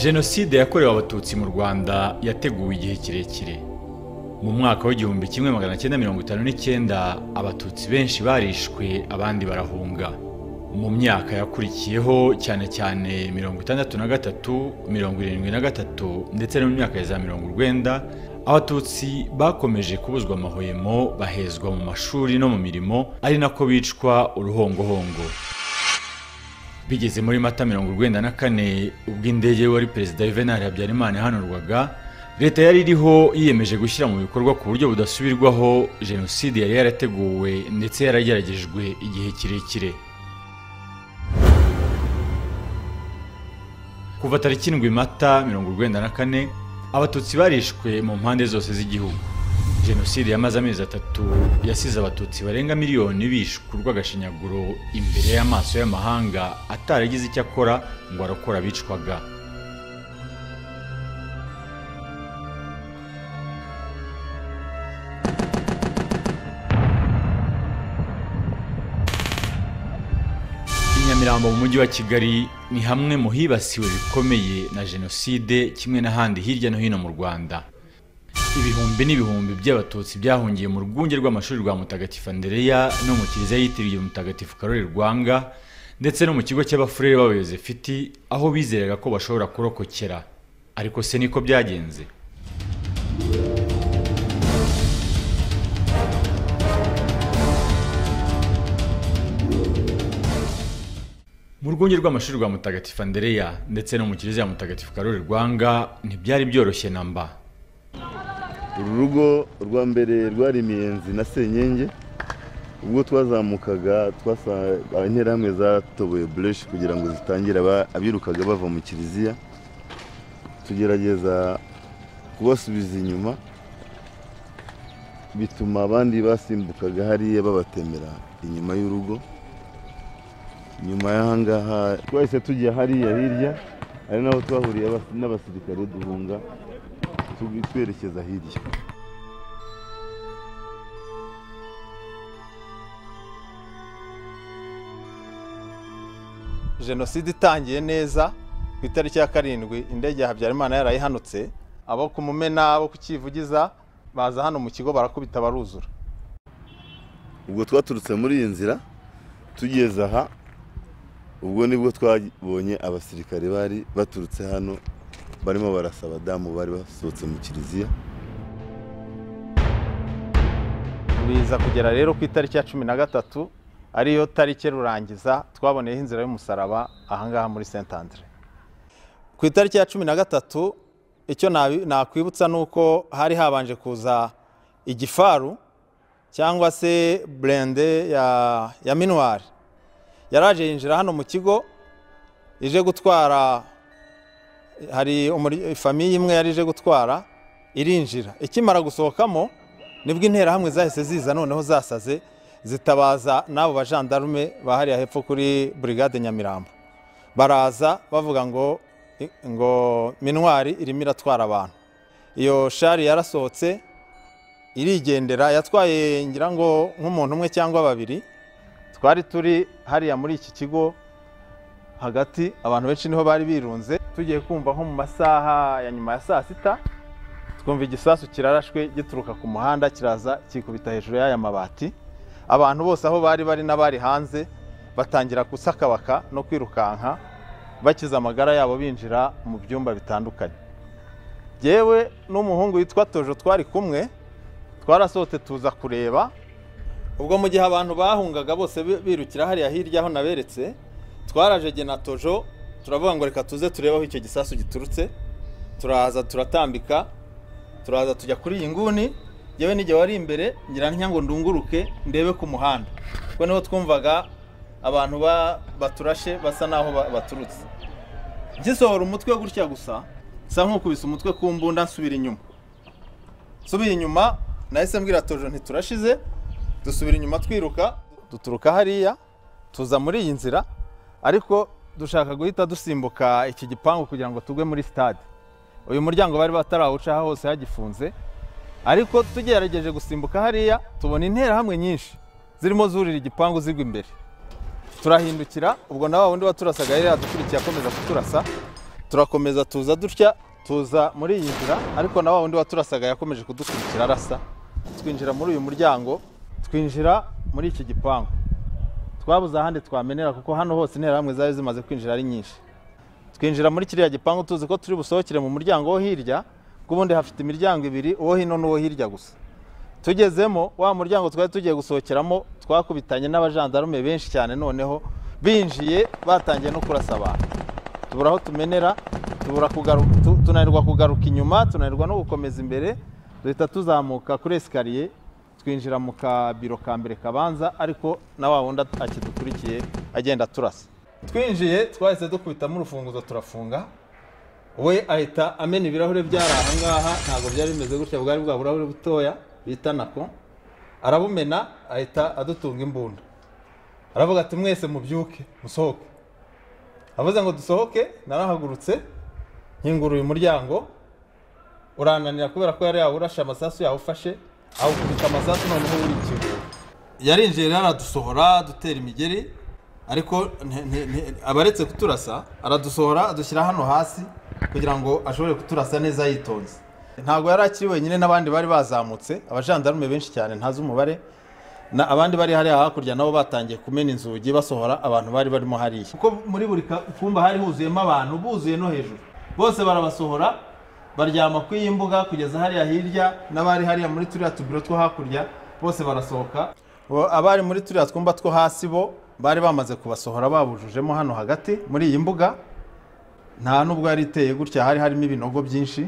Jenoside yakorewe Abatutsi mu Rwanda yateguwe igihe kirekire. Mu mwaka w'igihumbi 1959 Abatutsi benshi barishwe abandi barahunga. Mu myaka yakurikiyeho cyane 63, 73 ndetse no mu myaka ya za 90 Abatutsi bakomeje kubuzwa amahwemo, bahezwa mu mashuri no mu mirimo, ari nako bicwa uruhongohongo. Bigeze muri Mata 1994 ubwo indege wari Perezida Juvenal Habyarimana yahanurwaga, leta yari iriho yiyemeje gushyira mu bikorwa ku buryo budasubirwaho Jenoside yari yarateguwe ndetse yarageragejwe igihe kirekire. Kuva tariki 7 Mata 1994 Abatutsi barishwe mu mpande zose z'igihugu. Jenoside yamaze amezi 3 yasize Abatutsi barenga miliyoni bishwe urw'agashinyaguro imbere y'amaso y'amahanga ataragize icyo akora ngo arakora bicwaga. Nyamirambo mu mujyi wa Kigali ni hamwe mu hibasiwe bikomeye na Jenoside kimwe n'ahandi hirya no hino mu Rwanda. Ibihumbi n'ibihumbi by'Abatutsi byahungiye mu rwunge rw'amashuri rwa Mutagatifu Andereya no mu kiliziya yitiriwe Mutagatifu Karoli Rwanga ndetse no mu kigo cy'abafurere b'Abayozefiti aho bizeraga ko bashobora kurokokera. Ariko se niko byagenze? Mu rwunge rw'amashuri rwa Mutagatifu Andereya ndetse no mu kiliziya Mutagatifu Karoli Rwanga ntibyari byoroshye namba. Uru rugo rwa mbere rwari Imiyenzi na Senyenge. Ubwo twazamukaga interahamwe zatoboye bureshi kugira ngo zitangire abirukaga bava mu kiliziya, tugerageza kubasubiza inyuma, bituma abandi basimbukaga hariya babatemera inyuma y'urugo. Nyuma y'ahangaha twahise tujya hariya hirya, ari naho twahuriye n'abasirikare duhunga twerekeza hirya. Jenoside itangiye neza ku itariki ya 7 indege ya Habyarimana yarayihanutse, abo ku Mumena abo ku Kivugiza baza hano mu kigo barakubita baruzura. Ubwo twaturutse muri iyi nzira tugeze aha, ubwo nibwo twabonye abasirikare bari baturutse hano barimo barasaba abadamu bari basohotse mu kiliziya. Biza kugera rero ku itariki ya 13 ariyo tariki rurangiza twaboneyeho inzira y'umusaraba ahangaha muri Saint Andre. Ku itariki ya 13 icyo nakwibutsa nuko hari habanje kuza igifaru cyangwa se blende ya minuar yaraje yinjira hano mu kigo, ije gutwara, hari famiye imwe yari ije gutwara irinjira. Ikimara gusohokamo nibwo interahamwe zahise ziza noneho zasaze zitabaza n'abo bajandarume bahari hepfo kuri Brigade Nyamirambo. Baraza bavuga ngo minwari irimo iratwara abantu. Iyo shari yarasohotse irigendera, yatwaye ngira ngo nk'umuntu umwe cyangwa babiri. Twari turi hariya muri iki kigo hagati, abantu benshi niho bari birunze. Tugiye kumva nko mu masaha ya nyuma ya saa 6 twumva igisasu kirarashwe gituruka ku muhanda kiraza kikubita hejuru y'aya mabati. Abantu bose aho bari n'abari hanze batangira kusakabaka no kwirukanka bakiza amagara yabo binjira mu byumba bitandukanye. Yewe n'umuhungu witwa Tojo twari kumwe twarasohote tuza kureba. Ubwo mu gihe abantu bahungaga bose birukira hariya hirya aho naberetse, twaraje jye na Tojo turavuga ngo reka tuze turebe aho icyo gisasu giturutse. Turaza turatambika, turaza tujya kuri iyi nguni. Yewe nige wari imbere ngira ngo ndunguruke ndebe ku muhanda, kuko niho twumvaga abantu baturashe basa naho baturutse. Ngisohora umutwe gutya gusa sa nk'ukubise umutwe ku mbunda nsubira inyuma. Subira inyuma nahise mbwira Tojo ntiturashize, dusubira inyuma twiruka, duturuka hariya tuza muri iyi nzira, ariko dushaka guhita dusimbuka iki gipangu kugira ngo tugwe muri stade. Uyu muryango bari batarawuca hose hagifunze, ariko tugerageje gusimbuka hariya tubona interahamwe nyinshi zirimo zurira igipangu zigwa imbere. turahindukira ubwo nawe wundi waturasaga yari yadukurikiye akomeza kuturasa turakomeza tuza dutya, tuza muri iyi nzira, ariko na wa wundi waturasaga yakomeje kudukurikira arasa. Twinjira muri uyu muryango, twinjira muri iki gipangu. Twabuze ahandi twamenera kuko hano hose interahamwe zari zimaze kwinjira ari nyinshi. Twinjira muri kiriya gipangu tuzi ko turi busohokere mu muryango wo hirya, kubundi hafite imiryango ibiri, uwo hino n'uwo hirya gusa. Tugezemo wa muryango twari tugiye gusohokeramo, twakubitanye n'abajandarume benshi cyane, noneho binjiye batangiye no kurasa abantu. Tubura aho tumenera, tunanirwa kugaruka inyuma, tunanirwa no gukomeza imbere, duhita tuzamuka kuri esikariye, twinjira mu kabiro ka mbere kabanza, ariko na wa wundi akidukurikiye agenda turasa. Twinjiye twahise dukubitamo urufunguzo turafunga, we ahita amena ibirahure byari aha ngaha, ntabwo byari bimeze gutya, bwari bwa burahure butoya bita nako, arabumena ahita adutunga imbunda, aravuga ati mwese mubyuke musohoke. Avuze ngo dusohoke, narahagurutse nkingura uyu muryango, urananira kubera ko yari yawurashe amasasu yawufashe, awukubita amasasu noneho uri ikigo. Yarinjiye aradusohora dutera imigeri, ariko abaretse kuturasa aradusohora adushyira hano hasi kugira ngo ashobore kuturasa neza yitonze. Ntabwo yari akiri wenyine, n'abandi bari bazamutse, abajandarume benshi cyane ntazi umubare, abandi bari hariya hakurya nabo batangiye kumena inzugi basohora abantu bari barimo hariya, kuko muri buri kumba hari huzuyemo abantu, buzuye no hejuru. Bose barabasohora baryama ku iyi mbuga kugeza hariya hirya, n'abari hariya muri turiya tubiro two hakurya bose barasohoka. Abari muri turiya twumba two hasi bo bari bamaze kubasohora babujujemo hano hagati muri iyi mbuga. Nta nubwo yari iteye gutya, hari harimo ibinogo byinshi.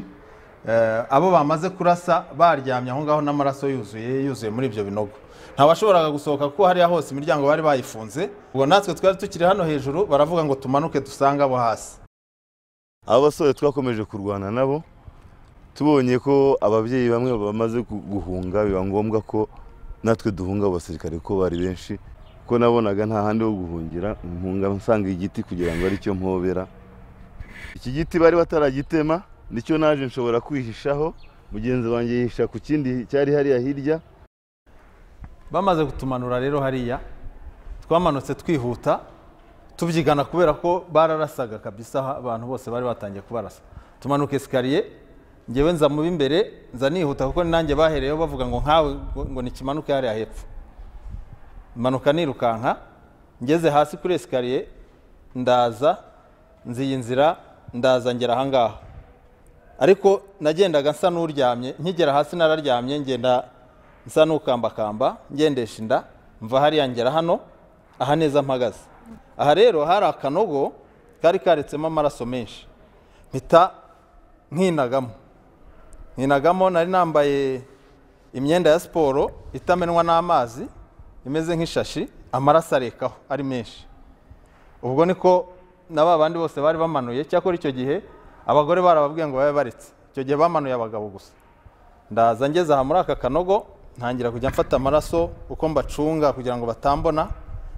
Abo bamaze kurasa baryamye aho ngaho n'amaraso yuzuye muri ibyo binogo. Nta washoboraga gusohoka kuko hariya hose imiryango bari bayifunze. Ubwo natwe twari tukiri hano hejuru, baravuga ngo tumanuke dusanga abo hasi. Abo basore twakomeje kurwana nabo, tubonye ko ababyeyi bamwe bamaze guhunga, biba ngombwa ko natwe duhunga abasirikare ko bari benshi, ko nabonaga nta handi ho guhungira, mpunga nsanga igiti kugira ngo ari cyo mpobera. Iki giti bari bataragitema, nicyo naje nshobora kwihishaho, mugenzi wanjye yihisha ku kindi cyari hariya hirya. Bamaze kutumanura rero hariya, twamanutse twihuta tubyigana kubera ko bararasaga kabisa, abantu bose bari batangiye kubarasa. Tumanuka esikariye, ngewe nza mu b'imbere, nza nihuta kuko nanjye bahereyeho bavuga ngo nkawe ngo nikimanuke hariya hepfo. Manuka nirukanka, ngeze hasi kuri esikariye, ndaza nziye inzira, ndaza ngera aha ngaha. Ariko nagendaga nsa n'uryamye, nkigera hasi nararyamye, ngenda nsa n'ukambakamba, ngendesha inda, mva hariya ngera hano, aha neza mpagaze. Aha rero hari akanogo kari karetsemo amaraso menshi, mpita nkinagamo, nari nambaye imyenda ya siporo itamenwa n'amazi, imeze nk'ishashi, amaraso arekaho ari menshi. Ubwo niko n'aba bandi bose bari bamanuye, cyakora icyo gihe abagore barababwiye ngo babe baretse, icyo gihe bamanuye abagabo gusa. Ndaza ngeze aha muri aka kanogo, ntangira kujya mfata amaraso uko mbacunga kugira ngo batambona,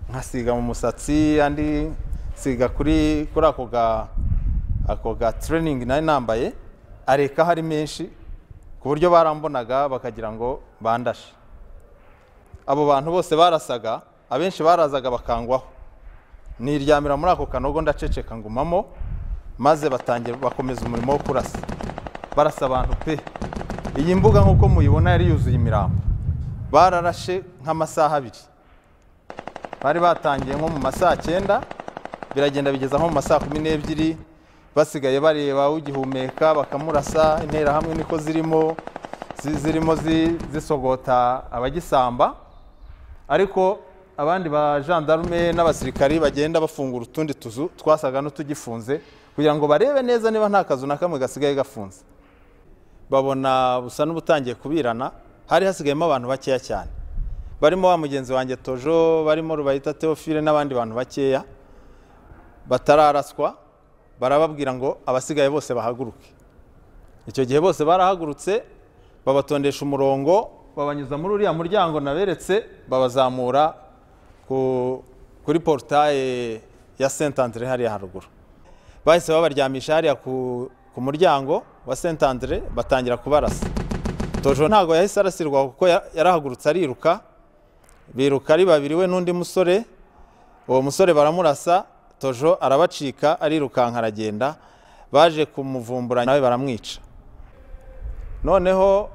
nkasiga mu musatsi, andi siga kuri ako ga training nari nambaye, areka hari menshi ku buryo barambonaga bakagira ngo bandashe. Abo bantu bose barasaga, abenshi barazaga bakangwaho. Niryamira muri ako kanogo ndaceceka ngumamo, maze bakomeza umurimo wo kurasa. Barasa abantu pe. Iyi mbuga nk'uko muyibona yari yuzuye imirambo. Bararashe nk'amasaha 2. Bari batangiye nko mu masaha 9, biragenda bigeza nko mu masaha 12, basigaye bareba ugihumeka bakamurasa. Intera hamwe niko zirimo zisogota abagisamba, ariko abandi ba gendarme n'abasirikari bagenda bafungura utundi tuzu twasaga n'utugifunze kugira ngo barebe neza niba nta kazu na kamwe gasigaye gafunze. Babona busa n'ubutangiye kubirana, hari hasigayemo abantu bakeya cyane, barimo wa mugenzi wanjye Tojo, barimo Rubayita Theophile n'abandi bantu bakeya batararaswa. Barababwira ngo abasigaye bose bahaguruke. Icyo gihe bose barahagurutse, babatondesha umurongo, babanyuza muri uriya muryango naberetse, babazamura kuri portail ya Saint Andre hariya haruguru. Bahise babaryamisha hariya ku muryango wa Saint Andre, batangira kubarasa. Tojo ntago yahise arasirwa kuko yarahagurutse ariruka, biruka ari babiri we n'undi musore. Uwo musore baramurasa, Tojo arabacika arirukanka aragenda, baje kumuvumbura nawe baramwica. Noneho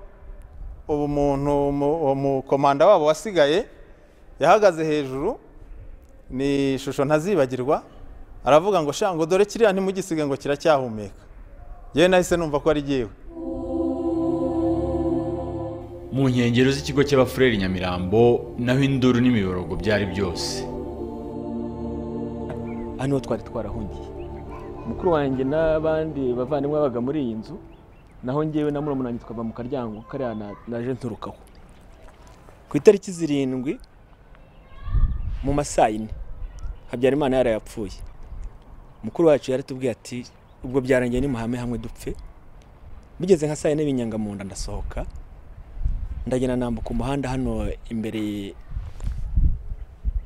ubu umuntu umukomanda wabo wasigaye yahagaze hejuru, ni ishusho ntazibagirwa, aravuga ngo shango dore kiriya ntimugisige ngo kiracyahumeka. Yewe nahise numva ko ari jyewe. Mu nkengero z'ikigo cy'abafureri Nyamirambo naho induru n'imiborogo byari byose. Hano twari twarahungiye, mukuru wanjye n'abandi bavandimwe babaga muri iyi nzu, naho ngewe na murumuna wanjye twava mu karyango kariya naje nturukaho. Ku itariki 7 mu masaa 4 Habyarimana yarayapfuye. Mukuru wacu yaratubwiye ati ubwo byarangiye ni muhame hamwe dupfe. Bigeze nka saa 4 binyanga mu nda ndasohoka, ndagenda nambuka umuhanda hano imbere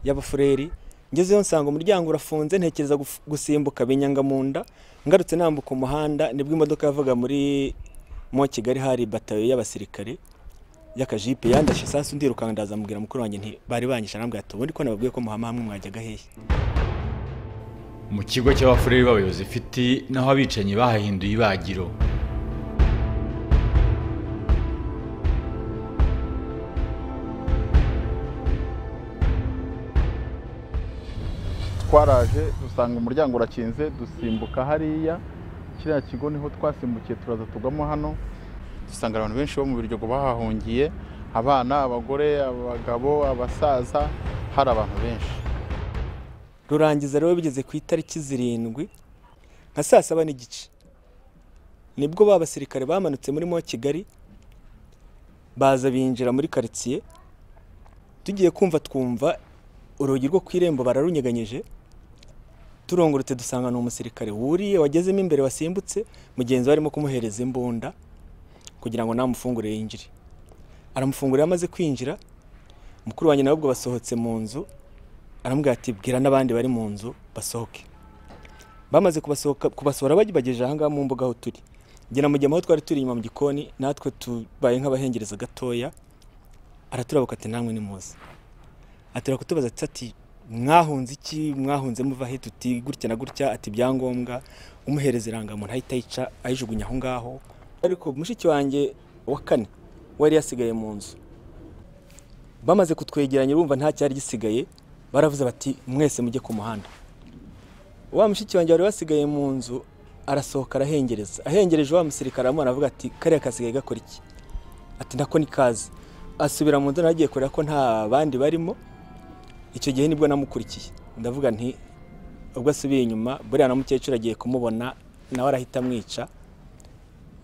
y'abafureri. Ngezeyo nsanga umuryango urafunze, ntekereza gusimbuka binyanga mu nda. Ngarutse nambuka umuhanda nibwo imodoka yavaga muri mo Kigali, hari batayo y'abasirikare y'akajipe yandashe isasu, ndirukanga ndaza mubwira mukuru wanjye nti bari banyisha, nambwira ati ubundi ko nababwiye ko muhama hamwe mwajyaga hehe. Mu kigo cy'abafureri b'abayobozi fiti naho abicanyi bahahinduye ibagiro. Twaraje dusanga umuryango urakinze, dusimbuka hariya kiriya kigo niho twasimbukiye, turaza tugamo hano, dusanga abantu benshi bo mu Biryogo bahahungiye, abana, abagore, abagabo, abasaza, hari abantu benshi. Rurangiza rero bigeze ku itariki 7 nka saa 7 n'igice nibwo babasirikare bamanutse muri mo Kigali, baza binjira muri quartier. Tugiye twumva urugi rwo kwirembo bararunyeganyeje, turongorute dusanga no umusirikare wuriye wagezemo imbere wasimbutse, mugenzi warimo kumuhereza imbunda kugira ngo namufungure yinjire. Aramufungurira, amaze kwinjira mukuru wanjye nabwo basohotse mu nzu, arambwira ati bwira n'abandi bari mu nzu basohoke. Bamaze kubasohora bagibageje aha ngaha mu mbuga aho turi, ngena mujyamo aho twari turi inyuma mu gikoni, natwe tubaye nk'abahengereza gatoya. Araturabuka ati namwe ni muzi, atera kutubaza ati mwahunze iki, mwahunze muva he? Tuti gutya na gutya. Ati byangombwa, umuhereza irangamuntu ahita yica ayijugunya aho ngaho. Ariko mushiki wanjye wa 4 wari yasigaye mu nzu, bamaze kutwegeranya bumva nta cyari gisigaye, baravuze bati mwese mujye ku muhanda. Wa mushiki wanjye wari wasigaye mu nzu arasohoka arahengereza, ahengereje wa musirikare amwana avuga ati kariya kasigaye gakora iki? Ati ndako ni kazi. Asubira mu nzu, nagiye kureba ko nta bandi barimo. Icyo gihe nibwo namukurikiye, ndavuga nti ubwo asubiye inyuma buriya na mukecuru agiye kumubona nawe arahita amwica.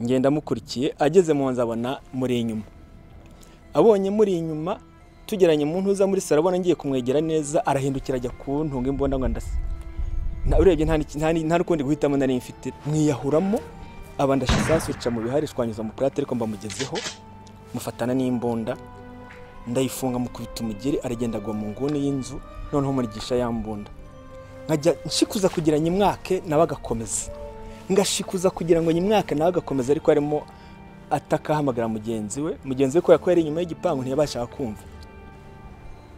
Ngenda mukurikiye, ageze mu nzu abona muri inyuma. Abonye muri inyuma tugeranye mu ntuza muri saro, abona ngiye kumwegera neza, arahindukira ajya kuntunga imbunda ngo ndase. Na urebye nta rukundi guhitamo nari mfite, mwiyahuramo abandasha isasu ica mu bihari, shwanyuza mu plate ariko mbamugezeho, mufatana n'imbunda ndayifunga mukubita umugeri, aragenda agwa mu nguni y'inzu. Noneho murigisha yambunda, nkajya nshikuza kugira nyimwake nawe agakomeza, ngashikuza kugira ngo nyimwake nawe agakomeza, ariko arimo atakahamagara mugenzi we ko yari inyuma y'igipangu ntiyabasha kumva.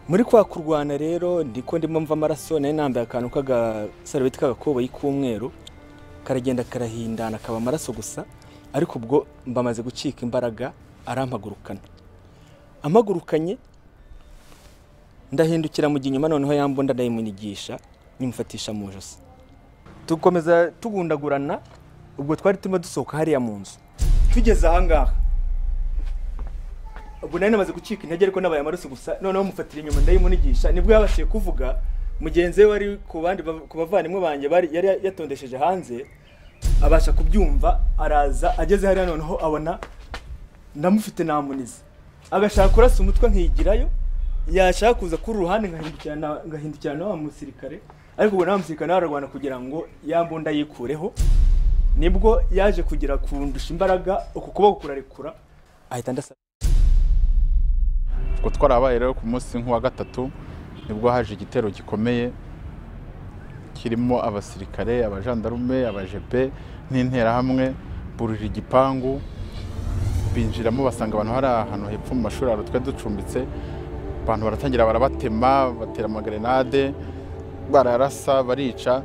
Muri kwa kurwana rero ndiko ndimo mva amaraso, naye nambaye akantu k'agasarubeti k'agakoboyi k'umweru, karagenda karahindana kaba amaraso gusa. Ariko ubwo mbamaze gucika imbaraga, arampagurukana. Amagurukanye ndahindukira mu ginyuma, noneho yambunda ndayimunigisha, nimufatisha mu josi. Tukomeza tugundagurana, ubwo twari turimo dusohoka hariya mu nzu. Tugeze aha ngaha ubwo nari namaze gucika intege, ariko nabaye amaraso gusa. Noneho mufatira inyuma ndayimunigisha, nibwo yabashiye kuvuga. Mugenzi we wari ku bavandimwe banjye yari yatondesheje hanze, abasha kubyumva, araza. Ageze hariya noneho abona ndamufite namunize, agashaka kurasa umutwe nkigirayo, yashaka kuza kuri ruhande ngahindukirana wa musirikare, ariko ubwo na musirikare ararwana kugira ngo yambunda yikureho. Nibwo yaje kugira kundusha imbaraga, uku kuboko kurarekura, ahita ndasa. Ubwo twarabaye rero ku munsi nk'uwa 3 nibwo haje igitero gikomeye kirimo abasirikare, abajandarume, abajepe n'intera hamwe, burira igipangu, binjiramo basanga abantu hari ahantu hepfo mu mashuri arutwe ducumbitse. Abantu baratangira barabatema, batera amagrenade, bararasa, barica,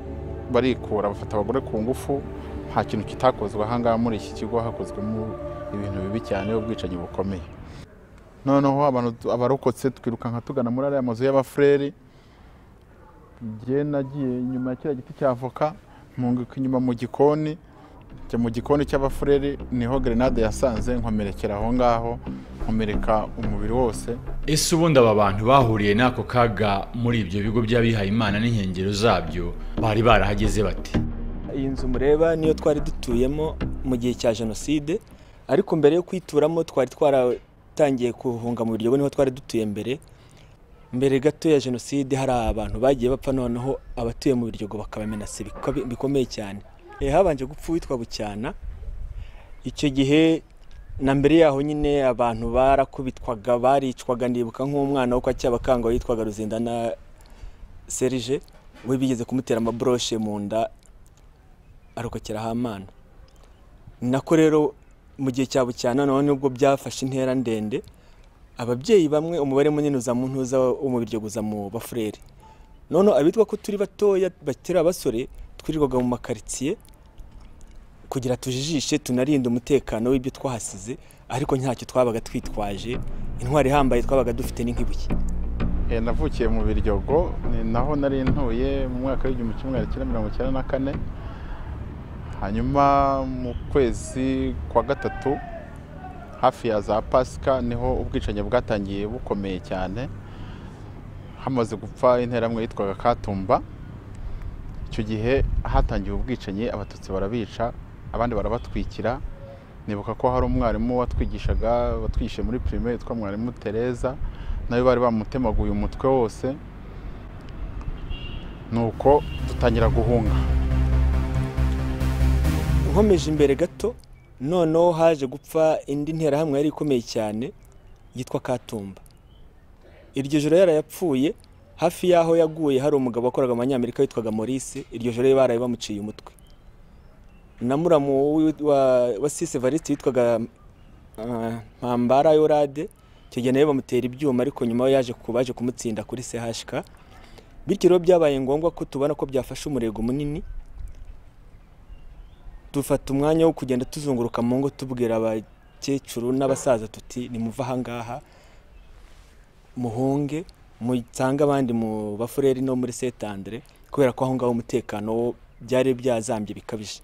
barikura, bafata abagore ku ngufu. nta kintu kitakozwe ahangaha muri iki kigo, hakozwemo ibintu bibi cyane, ubwicanyi bukomeye. Noneho abarokotse twirukanka tugana muri ariya mazu y'abafureri. Njye nagiye inyuma ya kiriya giti cya avoka, mpunguka inyuma mu gikoni, njya mu gikoni cy'abafureri, niho grenade yasanze, nkomerekera aho ngaho, nkomereka umubiri wose. Ese ubundi aba bantu bahuriye n'ako kaga muri ibyo bigo by'abihaye Imana n'inkengero zabyo bari barahageze bate? Iyi nzu mureba niyo twari dutuyemo mu gihe cya Jenoside, ariko mbere yo kwituramo twari twaratangiye kuhunga mu Biryogo, niho twari dutuye mbere gato ya Jenoside. Hari abantu bagiye bapfa, noneho abatuye mu Biryogo bakabamenase bikomeye cyane. Habanje gupfa witwa Bucyana. Icyo gihe na mbere yaho nyine abantu barakubitwaga, baricwaga. Ndibuka nk'umwana wo kwa Cyabakanga witwaga Ruzindana Serge, we bigeze kumutera amabroshe mu nda arokokera Hamana. Nako rero mu gihe cya Bucyana none ubwo byafashe intera ndende, ababyeyi bamwe umubare munini uza mu ntuza wo mu Biryogo uza mu bafureri. None abitwa ko turi batoya bakira abasore, twirirwaga mu makaritsiye kugira tujijishe tunarinde umutekano w'ibyo twahasize, ariko ntacyo twabaga twitwaje. Intwari ihambaye twabaga dufite n'inkibuye. Navukiye mu Biryogo, naho nari ntuye mu mwaka w'1994. Hanyuma mu kwezi kwa gatatu hafi ya za Pasika niho ubwicanyi bwatangiye bukomeye cyane. Hamaze gupfa interamwe yitwaga Katumba. Icyo gihe hatangiye ubwicanyi, abatutsi barabica, abandi barabatwikira. Nibuka ko hari umwarimu watwigishe muri primaire yitwa mwarimu Tereza, nawe bari bamutemaguye umutwe wose. Nuko dutangira guhunga. Nkomeje imbere gato, noneho haje gupfa indi nterahamwe yari ikomeye cyane yitwa Katumba. Iryo joro yarayapfuye, hafi yaho yaguye hari umugabo wakoraga mu Banyamerika witwaga Maurice. Iryo joro baraye bamuciye umutwe. Na muramu wa Sise Evariste witwaga Mpambara Yorade, icyo gihe nawe bamutera ibyuma, ariko nyuma yaje kubaje kumutsinda kuri CHK. Bityo rero byabaye ngombwa ko tubona ko byafashe umurego munini. Dufata umwanya wo kugenda tuzunguruka mu ngo tubwira abakecuru n'abasaza tuti nimuva aha ngaha muhunge mutsanga abandi mu bafureri no muri Saint-Andre, kubera ko aho ngaho umutekano byari byazambye bikabije.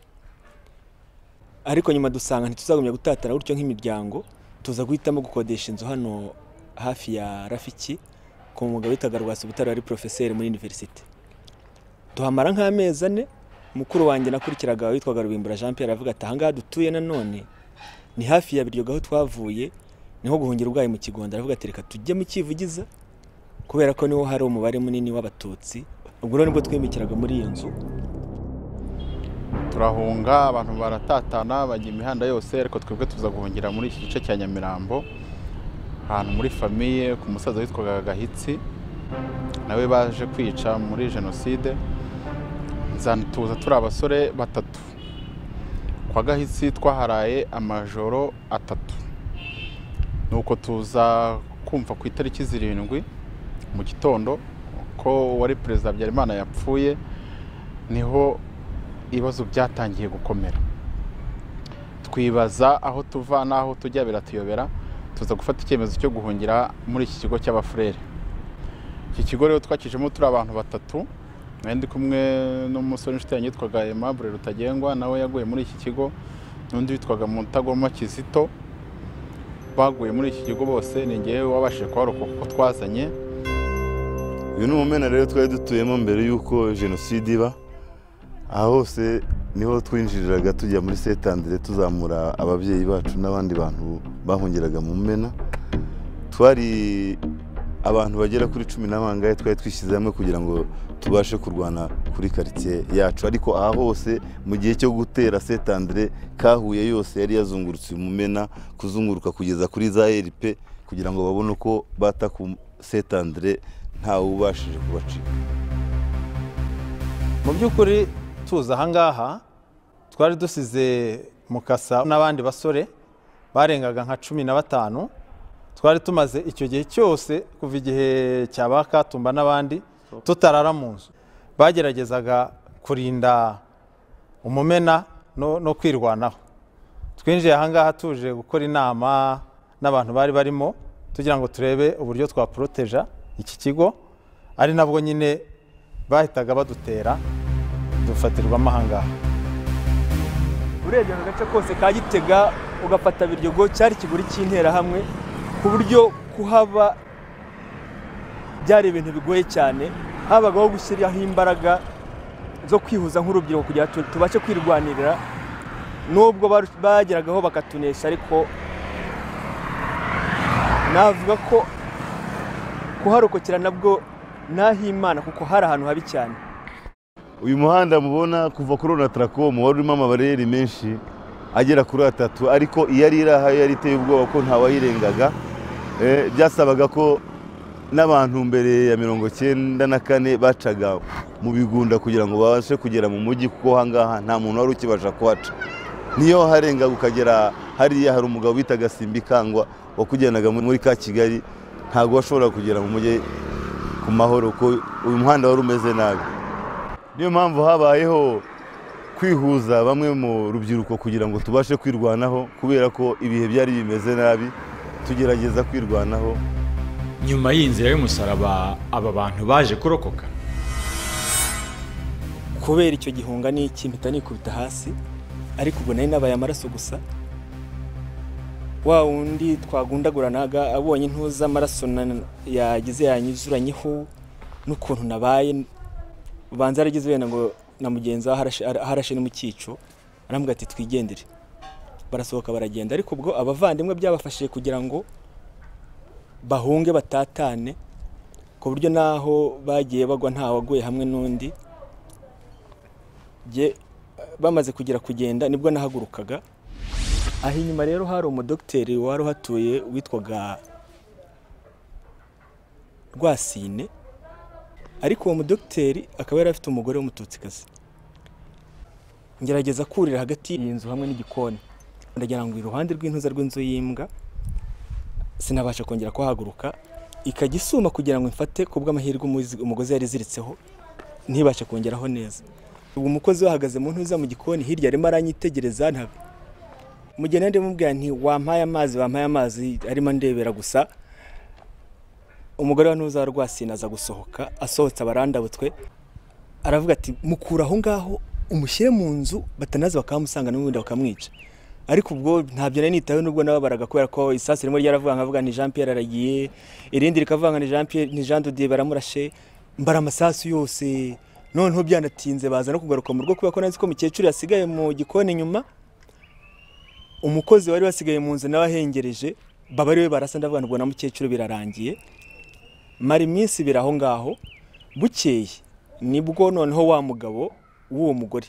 Ariko nyuma dusanga ntituzagumya gutatana gutyo nk'imiryango, tuza guhitamo gukodesha inzu hano hafi ya Rafiki ku mugabo witaga Rwasa Butare, ari professeur muri university. Tuhamara nk'amezi 4. Mukuru wanjye nakurikiraga witwaga Rubimbura Jean Pierre avuga ati ahangaha dutuye nanone ni hafi ya Biryogo aho twavuye, niho guhungira ubwayi mu Kigonda. Aravuga ati reka tujye mu Kivugiza, kubera ko niho hari umubare munini w'abatutsi. Ubwo rero nibwo twimikiraga muri iyo nzu. Turahunga, abantu baratatana bajya imihanda yose, ariko twebwe tuza guhungira muri iki gice cya Nyamirambo, ahantu muri famille ku musaza witwaga Gahitsi, nawe baje kwica muri Jenoside. Tuza turi abasore 3. Kwa Gahitsi twaharaye amajoro 3. Nuko tuza kumva ku itariki 7 mu gitondo ko wari Perezida Habyarimana yapfuye, niho ibibazo byatangiye gukomera. Twibaza aho tuva naho tujya biratuyobera, tuza gufata icyemezo cyo guhungira muri iki kigo cy'abafurere. Iki kigo rero twakijemo turi abantu 3. Ndi kumwe n'umusore inshuti yanjye yitwaga Aimable Rutagengwa, nawe yaguye muri iki kigo, n'undi witwaga Mutagoma Kizito. Baguye muri iki kigo bose ni ngewe wabashije kubarokoka ko twazanye. Uyu ni umumena rero twari dutuyemo mbere y'uko Jenoside iba. Aha hose niho twinjiriraga tujya muri Saint-Andre tuzamura ababyeyi bacu n'abandi bantu bahungiraga mu mumena. Twari abantu bagera kuri 10 n'abangaye, twari twishyize hamwe kugira ngo tubashe kurwana kuri quartier yacu. Ariko aha hose mu gihe cyo gutera Saint-Andre, Kahuye yose yari yazungurutse umumena, kuzunguruka kugeza kuri za RP kugira ngo babone uko bata ku Saint-Andre ntawe ubashije kubacika. Mu by'ukuri tuza aha ngaha twari dusize Mukasa n'abandi basore barengaga nka 15. Twari tumaze icyo gihe cyose kuva igihe cyaba Katumba n'abandi tutarara mu nzu. Bageragezaga kurinda umumena no kwirwanaho. Twinjiye ahangaha tuje gukora inama n'abantu bari barimo tugira ngo turebe uburyo twaporoteja iki kigo, ari nabwo nyine bahitaga badutera dufatirwamo ahangaha. Urebye mu gace kose ka Gitega ugafata Biryogo cyari kiguri cy'interahamwe ku buryo kuhaba byari ibintu bigoye cyane, habagaho gushyiraho imbaraga zo kwihuza nk'urubyiruko kugira tubashe kwirwanirira, nubwo bageragaho bakatunesha, ariko navuga ko kuharokokera nabwo nahimana kuko hari ahantu habi cyane. Uyu muhanda mubona kuva kuri Onatracom wari urimo amabariyeri menshi agera kuri 3, ariko iyo ari iraha yari iteye ubwoba ko ntawayirengaga. Byasabaga ko n'abantu mbere ya 94 bacaga mu bigunda kugira ngo babashe kugera mu mujyi, kuko hangaha nta muntu wari ukibasha kuhaca. Niyo harenga ukagera hariya hari umugabo bitaga Simbikangwa wakugendaga muri ka Kigali, ntago washobora kugera mu mujyi ku mahoro ko uyu muhanda wari umeze nabi. Niyo mpamvu habayeho kwihuza bamwe mu rubyiruko kugira ngo tubashe kwirwanaho, kubera ko ibihe byari bimeze nabi, tugerageza kwirwanaho. Nyuma y'inzira y'umusaraba aba bantu baje kurokoka. Kubera icyo gihunga ni ikimpita nikubita hasi, ariko ubwo nari nabaye amaraso gusa. Wa undi twagundaguranaga abonye intuza amaraso yagize yanyuzuranyeho n'ukuntu nabaye, ubanza aragize wenda ngo na mugenzi harashe ni mu cyico, arambwira ati twigendere. Barasohoka baragenda, ariko ubwo abavandimwe byabafashije kugira ngo bahunge batatane, ku buryo naho bagiye bagwa nta waguye hamwe n'undi. Bamaze kugenda nibwo nahagurukaga. Aho inyuma rero hari umudokiteri wari uhatuye witwaga Rwasine, ariko uwo mudokiteri akaba yari afite umugore w'umututsikazi. Ngerageza kurira hagati y'inzu hamwe n'igikoni, ndagira ngo iruhande rw'intuza rw'inzu y'imbwa, sinabasha kongera kuhaguruka, ikagisuma kugira ngo mfate kubw'amahirwe umugozi yari ziritseho ntibashe kongeraho neza. Ubu umukozi wahagaze mu ntuza mu gikoni hirya arimo aranyitegereza, nta mugenda ndimubwira nti wampaye amazi arimo ndebera gusa. Umugore wa ntuza Rwasine aza gusohoka, asohotse abarandabutwe, aravuga ati mukura aho ngaho umushyire mu nzu batanazi bakamusanga n'ubundi bakamwica. Ariko ubwo ntabyo nari nitawe, nubwo nababaraga kubera ko isasi rimwe ryaravuga nkavuga ni Jean Pierre aragiye, irindi rikavuga ni Jean de Dieu baramurashe, mbara amasasu yose. Noneho byanatinze baza no kugaruka mu rugo kubera ko nazi ko mukecuru yasigaye mu gikoni nyuma. Umukozi wari wasigaye mu nzu nawe ahengereje, baba ariwe barasa, ndavuga ngo na mukecuru birarangiye. Mari iminsi biraho ngaho, bukeye nibwo noneho wa mugabo w'uwo mugore,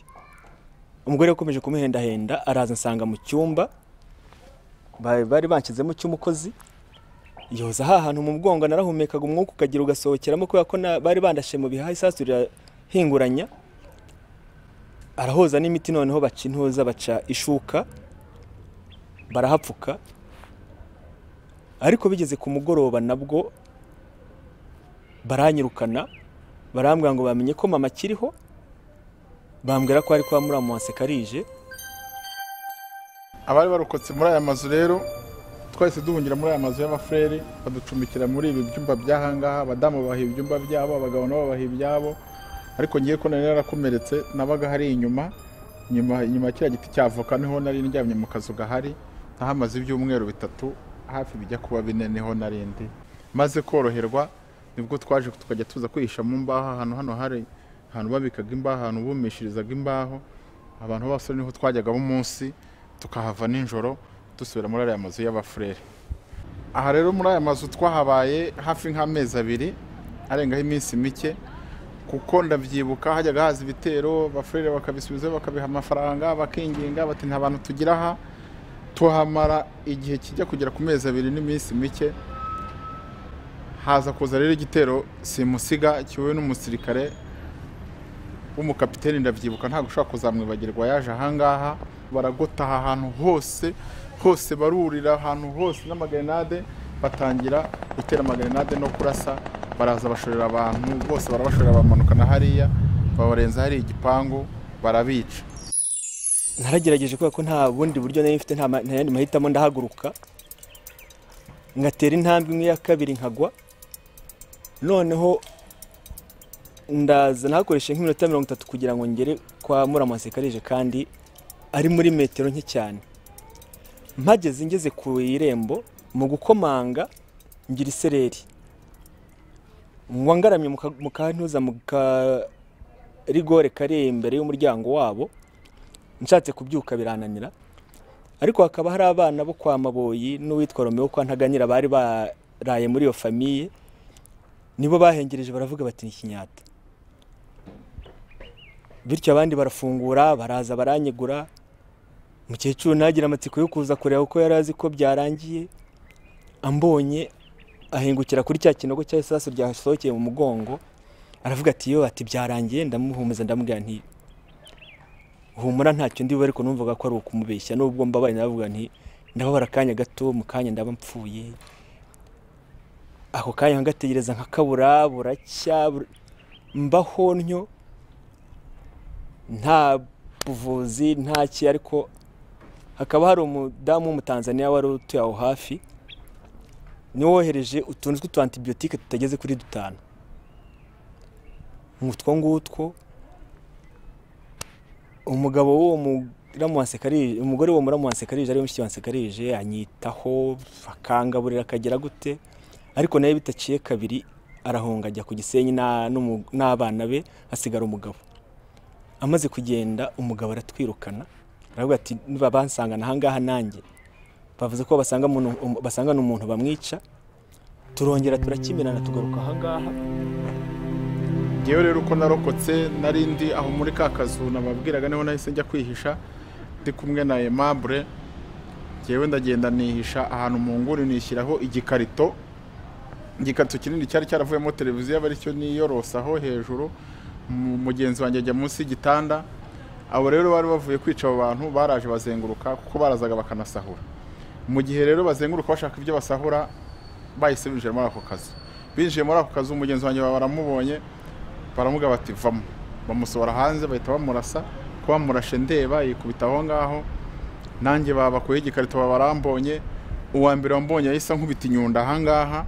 umugore yakomeje kumuhendahenda, araza nsanga mu cyumba bari banshyizemo cy'umukozi. Yoza ahantu mu mugongo narahumekaga, umwuka ukagira ugasohokeramo kubera ko bari bandashe mu bihaha, isasu rirahinguranya. Arahoza n'imiti, noneho baca intuza, baca ishuka, barahapfuka. Ariko bigeze ku mugoroba nabwo baranyirukana, barambwira ngo bamenye ko mama akiriho, bambwira ko ari kwa muramuwase Karije. Abari barokotse muri aya mazu rero twahise duhungira muri aya mazu y'abafrere, baducumbikira muri ibi byumba by'ahangaha. Abadamu bahiye ibyumba byabo, abagabo nabo bahiye ibyabo, ariko ngiye ko nari narakomeretse, nabaga hari inyuma kiriya giti cy'avoka, niho nari ndyamye mu kazu gahari, nahamaze ibyumweru 3 hafi bijya kuba 4 niho narindi. Maze koroherwa nibwo twaje tukajya tuza kwihisha mu mbaho, ahantu hano hari ahantu babikaga imbaho, ahantu bumishirizaga imbaho. Abantu bose niho twajyaga munsi, tukahava ninjoro dusubira muri aya mazu y'abafrere. Aha rero muri aya mazu twahabaye hafi nk'amezi 2 arengaho iminsi mike, kuko ndavyibuka hajyaga haza ibitero, abafrere bakabisubiza bakabiha amafaranga, bakinginga bati nta bantu tugira aha. Tuhamara igihe kijya kugera ku mezi 2 n'iminsi mike, haza kuza rero igitero simusiga kiwe n'umusirikare w'umukapiteni, ndavyibuka nta gushaka kuzamwibagirwa. Yaje ahangaha baragota ahantu hose barurira ahantu hose n'amagrenade, batangira gutera amagrenade no kurasa. Baraza bashorera abantu bose, barabashorera bamanukana hariya, babarenza hari igipangu, barabica. naragerageje kubera ko nta bundi buryo nari mfite, nta yandi mahitamo, ndahaguruka ngatera intambwe imwe ya kabiri nkagwa, noneho ndaza nakoresheje nk'iminota 30 kugira ngo ngere kwa Muramuhasekarije, kandi ari muri metero nke cyane. Mpageze ngeze ku irembo, mu gukomanga ngira isereri, ngaramye mu kantuza mu rigore kari imbere y'umuryango wabo, nshatse kubyuka birananira. Ariko hakaba hari abana bo kwa Maboyi n'uwitwa Romeo kwa Ntaganyira bari baraye muri iyo famiye, nibo bahengereje baravuga bati ni Kinyata. Bityo abandi barafungura, baraza baranyegura. Mukecuru nagira amatsiko yo kuza kureba uko yarazi ko byarangiye, ambonye ahingukira kuri cya kinogo cya isasu ryasohokeye mu mugongo, aravuga ati yo, ati byarangiye. Ndamuhumeza ndamubwira nti humura ntacyo ndiwe, ariko numvaga ko ari ukumubeshya, nubwo mbabaye navuga nti ndababara kanya gato, mu kanya ndaba mpfuye. Ako kanya ngategereza nkakabura, buracya mbaho ntyo, nta buvuzi nta ki. Ariko hakaba hari umudamu w'Umutanzania wari utuye aho hafi, ni wohereje utuntu tw'antibiotique tutageze kuri 5 ngutwo ngutwo. Umugabo wo Muramuhasekarije, umugore wo Muramuhasekarije ari mushiki wansekarije, anyitaho akangaburira akagera gute, ariko naye bitaciye kabiri arahonga ajya ku Gisenyi n'abana be, hasigara umugabo. Amaze kugenda umugabo aratwirukana, aravuga ati niba bansangana ahangaha nanjye bavuze ko basangana umuntu bamwica. Turongera turakimirana tugaruka ahangaha. Ngewe rero uko narokotse narindi aho muri ka kazu nababwiraga, niho nahise njya kwihisha ndi kumwe na Aimable. Ngewe ndagenda nihisha ahantu mu nguri, nishyiraho igikarito kinini cyari cyaravuyemo televiziyo, aba aricyo niyorosaho hejuru. Mugenzi wanjye ajya munsi y'igitanda. Abo rero bari bavuye kwica abo bantu, baraje bazenguruka kuko barazaga bakanasahura. Mu gihe rero bazenguruka bashaka ibyo basahura, bahise binjira muri ako kazu. Binjiye muri ako kazu, umugenzi wanjye baramubonye, baramuga bati vamo, bamusohora hanze, bahita bamurasa. Ko bamurashe ndeba yikubita aho ngaho, nanjye babakuye igikarito barambonye. Uwa mbere wambonye yahise nkubita inyunda ahangaha,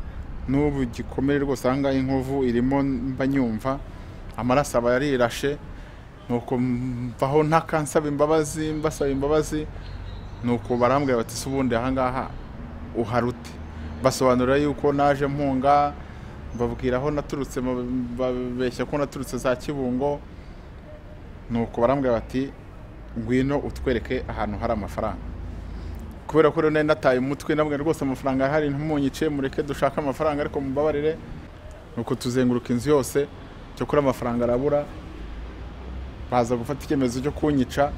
n'ubu gikomere rwose ahangaha inkovu irimo mba nyumva, amaraso aba yarirashe. Nuko mvaho ntakansaba imbabazi, mbasaba imbabazi. Nuko barambwira bati se ubundi ahangaha uharute, basobanurira yuko naje mpunga, babwira aho naturutse, babeshya ko naturutse za Kibungo. Nuko barambwira bati ngwino utwereke ahantu hari amafaranga. Kubera ko rero nataye umutwe, nabwo rwose amafaranga hari ntumunyice, mureke dushaka amafaranga ariko mubabarire. Nuko tuzenguruka inzu yose, cyo kuri amafaranga arabura. Baza gufata icyemezo cyo kunyica,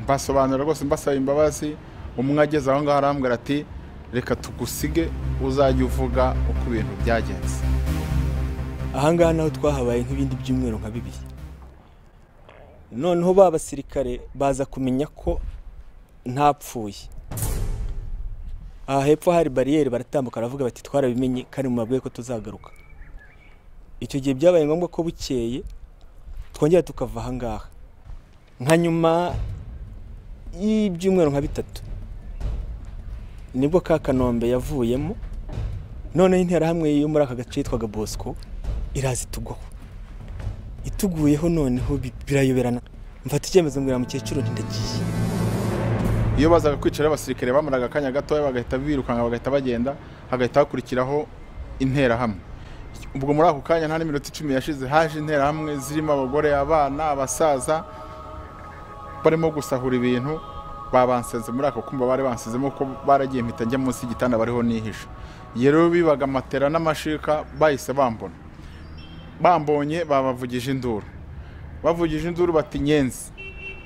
mbasobanura rwose mbasaba imbabazi. Umwe ageze aho ngaho arambwira ati reka tugusige uzajya uvuga uko ibintu byagenze. Ahangaha naho twahabaye nk'ibindi byumweru nka 2. Noneho babasirikare baza kumenya ko ntapfuye. Aha hepfo hari barriere, baratambuka baravuga bati twarabimenye kandi mu mabwe ko tuzagaruka. Icyo gihe byabaye ngombwa ko bukeye twongera tukava ahangaha. Nka nyuma y'ibyumweru nka 3 nibwo ka Kanombe yavuyemo, none intera hamwe yo muri aka gace yitwaga Bosco irazi tugwaho. Ituguyeho noneho birayoberana, mfata icyemezo mbwira mukecuru ntindagiye. Iyo bazaga kwicara abasirikare bamaraga akanya gato, bagahita birukanga bagahita bagenda, hagahita hakurikiraho intera hamwe. Ubwo muri ako kanya nta n'iminota 10 yashize haje intera hamwe zirimo abagore, abana, abasaza, barimo gusahura ibintu. Babansenze muri ako kumba bari bansizemo ko baragiye mpita njya munsi y'igitanda bariho nihisha. Yero bibaga matera n'amashika, bahise bambona. Bambonye babavugije induru. Bavugije induru bati Nyenzi.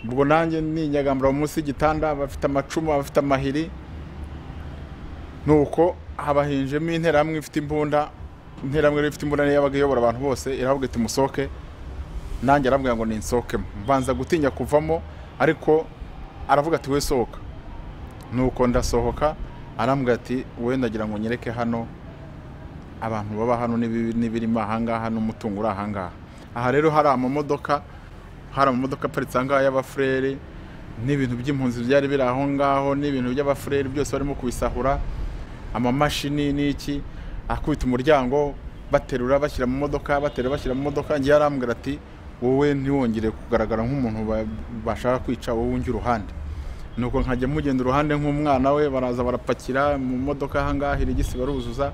Ubwo nanjye ninyagambira munsi y'igitanda, bafite amacumu, bafite amahiri. Nuko habahinjemo intera hamwe ifite imbunda. Intera hamwe ifite imbunda yabaga yobora abantu bose, iravuga iti musoke. Nanjye arambwira ngo ninsokemo. Mbanza gutinya kuvamo, ariko aravuga ati we sohoka. Nuko ndasohoka, arambwira ati we ndagira ngo nyereke hano abantu baba hano n'ibirimo ahangaha n'umutungo uri ahangaha. Aha rero hari amamodoka aparitse ahangaha y'abafrere, n'ibintu by'impunzi byari biri aho ngaho, n'ibintu by'abafureri byose barimo kubisahura, amamashini n'iki, akubita umuryango baterura bashyira mu modoka, bashyira mu modoka. Ngiye arambwira ati wowe ntiwongere kugaragara nk'umuntu bashaka kwica, wowe unjye uruhande. Nuko nkajya mugenda uruhande nk'umwana we, baraza barapakira mu modoka ahangaha irigisi baruzuza,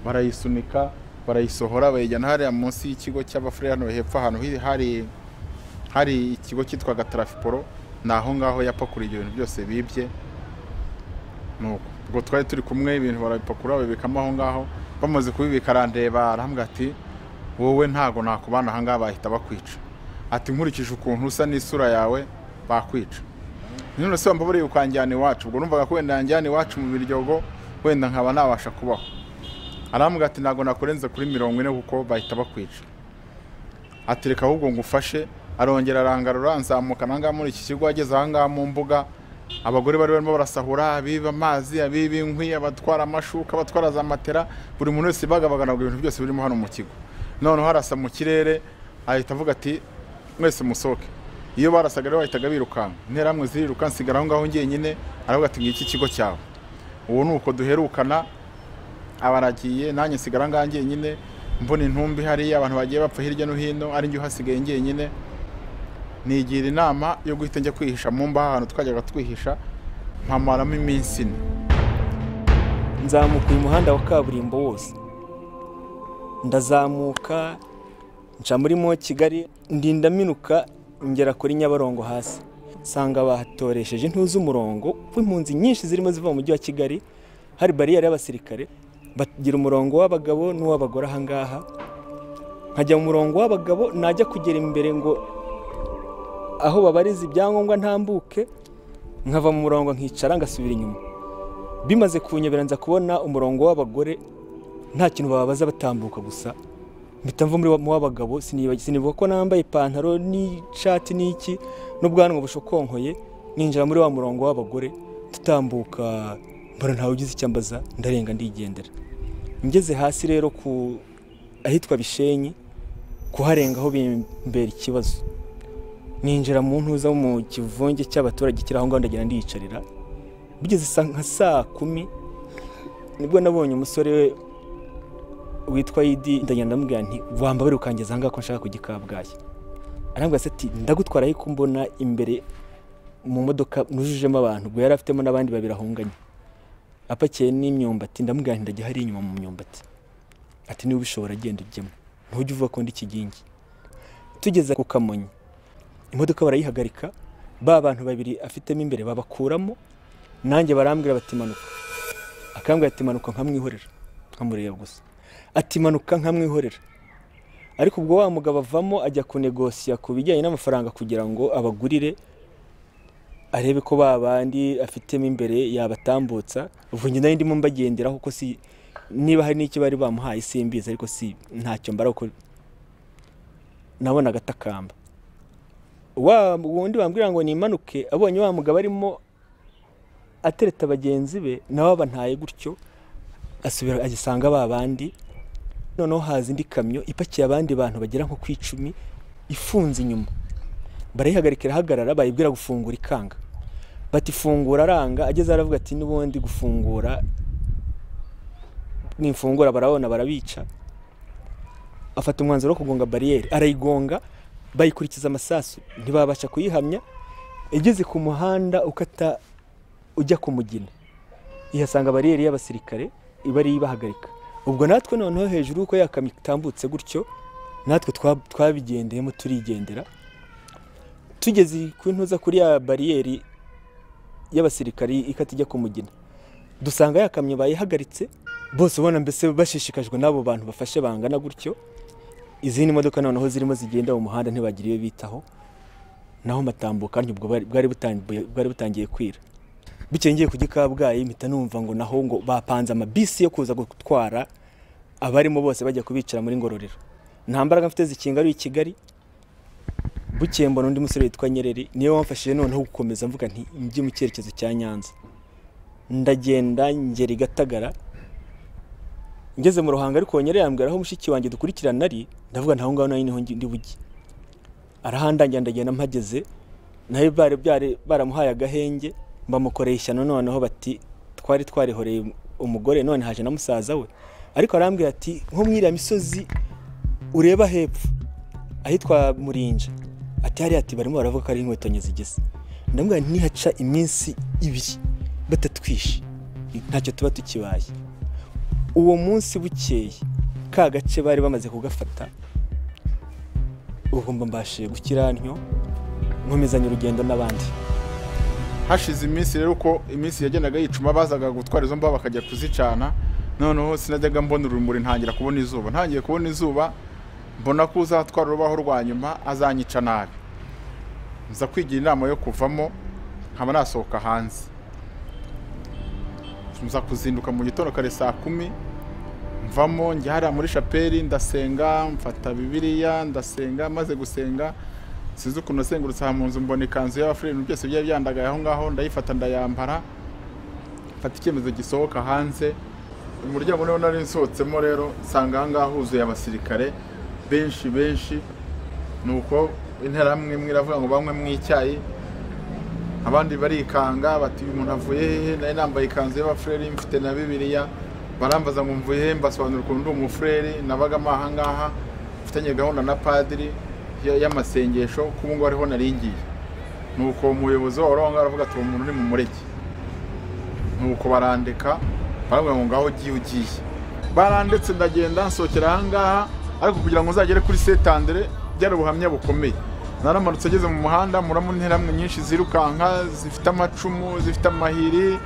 barayisunika barayisohora bayijyana hariya munsi y'ikigo cy'abafureri hano hepfo, ahantu hari ikigo cyitwaga Trafiporo, naho ngaho yapakura ibyo bintu byose bibye. Nuko ubwo twari turi kumwe, ibintu barabipakura babikamo aho ngaho, bamaze kubibika arandeba arambwira ati wowe ntago nakubana aha ngaha bahita bakwica, ati nkurikije ukuntu usa n'isura yawe bakwica. None se wambaburiye ukanjyana iwacu, ubwo numvaga ko wenda yanjyana iwacu mu Biryogo wenda nkaba nabasha kubaho. Arambwira ati ntago nakurenza kuri 40 kuko bahita bakwica, ati reka ahubwo ngufashe. Arongera arangarura nzamuka nanga muri iki kigo, ageze aha ngaha mu mbuga, abagore bari barimo barasahura, abiba amazi, abiba inkwi, abatwara amashuka, abatwara za matera, buri muntu wese bagabagana ibintu byose birimo hano mu kigo. Noneho harasa mu kirere, ahita avuga ati mwese musoke. Iyo barasaga rero bahitaga birukanka, interamwe ziriruka, nsigara aho ngaho njyenyine. Aravuga ati ngiki kigo cyawe. Uwo nuko duherukana, abaragiye nanjye nsigara ngaho njyenyine, mbona intumbi hari abantu bagiye bapfa hirya no hino, ari njye uhasigaye njyenyine. Nigira inama yo guhita njya kwihisha mu mbaha ahantu twajyaga twihisha, mpamaramo iminsi 4. Nzamuka uyu muhanda wa kaburimbo wose, ndazamuka nca muri Kigali, ndinda minuka ngera kuri Nyabarongo hasi, sanga bahatoresheje intuza umurongo w'impunzi nyinshi zirimo ziva mu mujyi wa Kigali. Hari bariyeri y'abasirikare, bagira umurongo w'abagabo n'uw'abagore aha ngaha. Nkajya mu murongo w'abagabo, najya kugera imbere ngo aho babariza ibyangombwa ntambuke, nkava mu murongo nkicara ngasubira inyuma. Bimaze kunyobera nza kubona umurongo w'abagore nta kintu bababaza batambuka gusa, mpita mva muri w'abagabo. Sinibuka ko nambaye ipantaro n'ishati n'iki n'ubwanwa bushokonkoye, ninjira muri wa murongo w'abagore, tutambuka mbona ntawe ugize icyo ambaza, ndarenga ndigendera. Ngeze hasi rero ku ahitwa Bishenyi, kuharengaho bimbera ikibazo. Ninjira mu ntuza mu kivunge cy'abaturage kiraho ngaho, ndagira ndiyicarira. Bigeze nka saa 10 nibwo nabonye umusore witwa Idi, ndagenda ndamubwira nti wambabare ukangeza hanga ko nshaka kugikabwaye. Arambwira ati ndagutwara ariko mbona imbere mu modoka nujujemo abantu, bwo yari afitemo n'abandi babiri ahunganye, apakiye n'imyumbati. Ndamubwira nti ndajya hari inyuma mu myumbati, ati niba ubishobora genda ujyemo, ntujye uvuga ko ndi kigingi. Tugeze ku Kamonyi, imodoka barayihagarika, ba bantu babiri afitemo imbere babakuramo, nanjye barambwira bati manuka. Akambwira ati manuka nkamwihorera, nkamureba gusa, ati manuka nkamwihorera. Ariko ubwo wa mugabo avamo ajya kunegosiya ku bijyanye n'amafaranga kugira ngo abagurire, arebe ko babandi afitemo imbere yabatambutsa. Ubwo njye nari ndimo mbagenderaho kuko si niba hari n'iki bari bamuhaye simbiza, ariko si ntacyo mbara uko nabona agatakamba. Wundi bambwira ngo nimanuke, abonye wa mugabo arimo atereta bagenzi be, nawe abantaye gutyo, asubira agisanga babandi. Noneho haza indi kamyo ipakiye abandi bantu bagera nko ku 10 ifunze inyuma. Barayihagarikira hagarara, bayibwira gufungura ikanga, bati fungura aranga. Ageze aravuga ati n'ubundi gufungura nimfungura barabona barabica. Afata umwanzuro wo kugonga bariyeri, arayigonga, bayikurikiza amasasu, ntibabasha kuyihamya. Igeze ku muhanda ukata ujya ku Mugina, ihasanga bariyeri y'abasirikare ibari bahagarika. Ubwo natwe noneho hejuru uko yakamikitambutse gutyo, natwe twabigendeyemo turigendera. Tugeze ku ntuza kuri ya bariyeri y'abasirikare ikati ijya ku Mugina, dusanga yakamye bayihagaritse. Bose ubona mbese bashishikajwe n'abo bantu bafashe bangana gutyo. Izindi modoka noneho zirimo zigenda mu muhanda ntibagiriye bitaho, naho matambuka ubwo bwari butangiye kwira. Bikengeye ku Gikabwayi, mpita numva ngo naho ngo bapanze amabisi yo kuza gutwara abarimo bose bajya kubicara muri Ngororero. Nta mbaraga mfite zikinga ari i Kigali. Bukeye mbona undi musore witwa Nyereri, niyo wamfashije noneho gukomeza mvuga nti njye mu cyerekezo cya Nyanza. Ndagenda ngera i Gatagara, ngeze mu Ruhanga, ariko Nyereri yambwira aho mushiki wanjye dukurikirana ari, ndavuga ntaho ngaho nari niho ndi bujye. Arahandangira, ndagenda mpageze, nayo baramuhaye agahenge bamukoreye ishyano noneho bati twari twarihoreye umugore none haje na musaza we, ariko arambwira ati nko mwiriya misozi ureba hepfo ahitwa Murinja ati hari ati barimo baravuga ko ari inkweto nye zigeze. Ndamubwira nihaca iminsi 2 batatwishe ntacyo tuba tukibaye. Uwo munsi bukeye ka gace bari bamaze kugafata, ubwo mbashe gukirantyo nkomezanya urugendo n'abandi. Hashize iminsi rero uko iminsi yagendaga yicuma bazaga gutwara izo mbaba bakajya kuzicana, noneho sinajyaga mbona urumuri ntangira kubona izuba. Ntangiye kubona izuba mbona ko uzatwara urubaho rwa nyuma azanyica nabi. Nza kwigira inama yo kuvamo nkaba nasohoka hanze. Nza kuzinduka mu gitondo kare saa 10 mvamo njya hariya muri chapeli ndasenga, mfata Bibiliya ndasenga, maze gusenga sizo ukuntu nasengurutse aha mu nzu mbona ikanzu y'abafurere byose byari byandagaye aho ngaho, ndayifata ndayambara, mfata icyemezo gisohoka hanze. Umuryango niho nari nsohotsemo rero nsanga aha ngaho huzuye abasirikare benshi, nuko interahamwe imwe iravuga ngo bamwe mw'icyayi, abandi barikanga bati umuntu avuye hehe, nayo nambaye ikanzu y'abafurere mfite na Bibiliya, barambaza ngo mvuye he, mbasobanura ukuntu ndi umufurere nabagamo aha ngaha mfitanye gahunda na padiri y'amasengesho kubu ngo ariho naringiye. Nuko umuyobozi wa Oronga aravuga ati umuntu ni mu mureke, nuko barandeka baravuga ngo ngaho ugiye. Barandetse ndagenda nsokera aha ngaha, ariko kugira ngo uzagere kuri Saint Andre byari ubuhamya bukomeye. Naramanutse ageze mu muhanda muramu interamwe nyinshi zirukanka zifite amacumu zifite amahiri,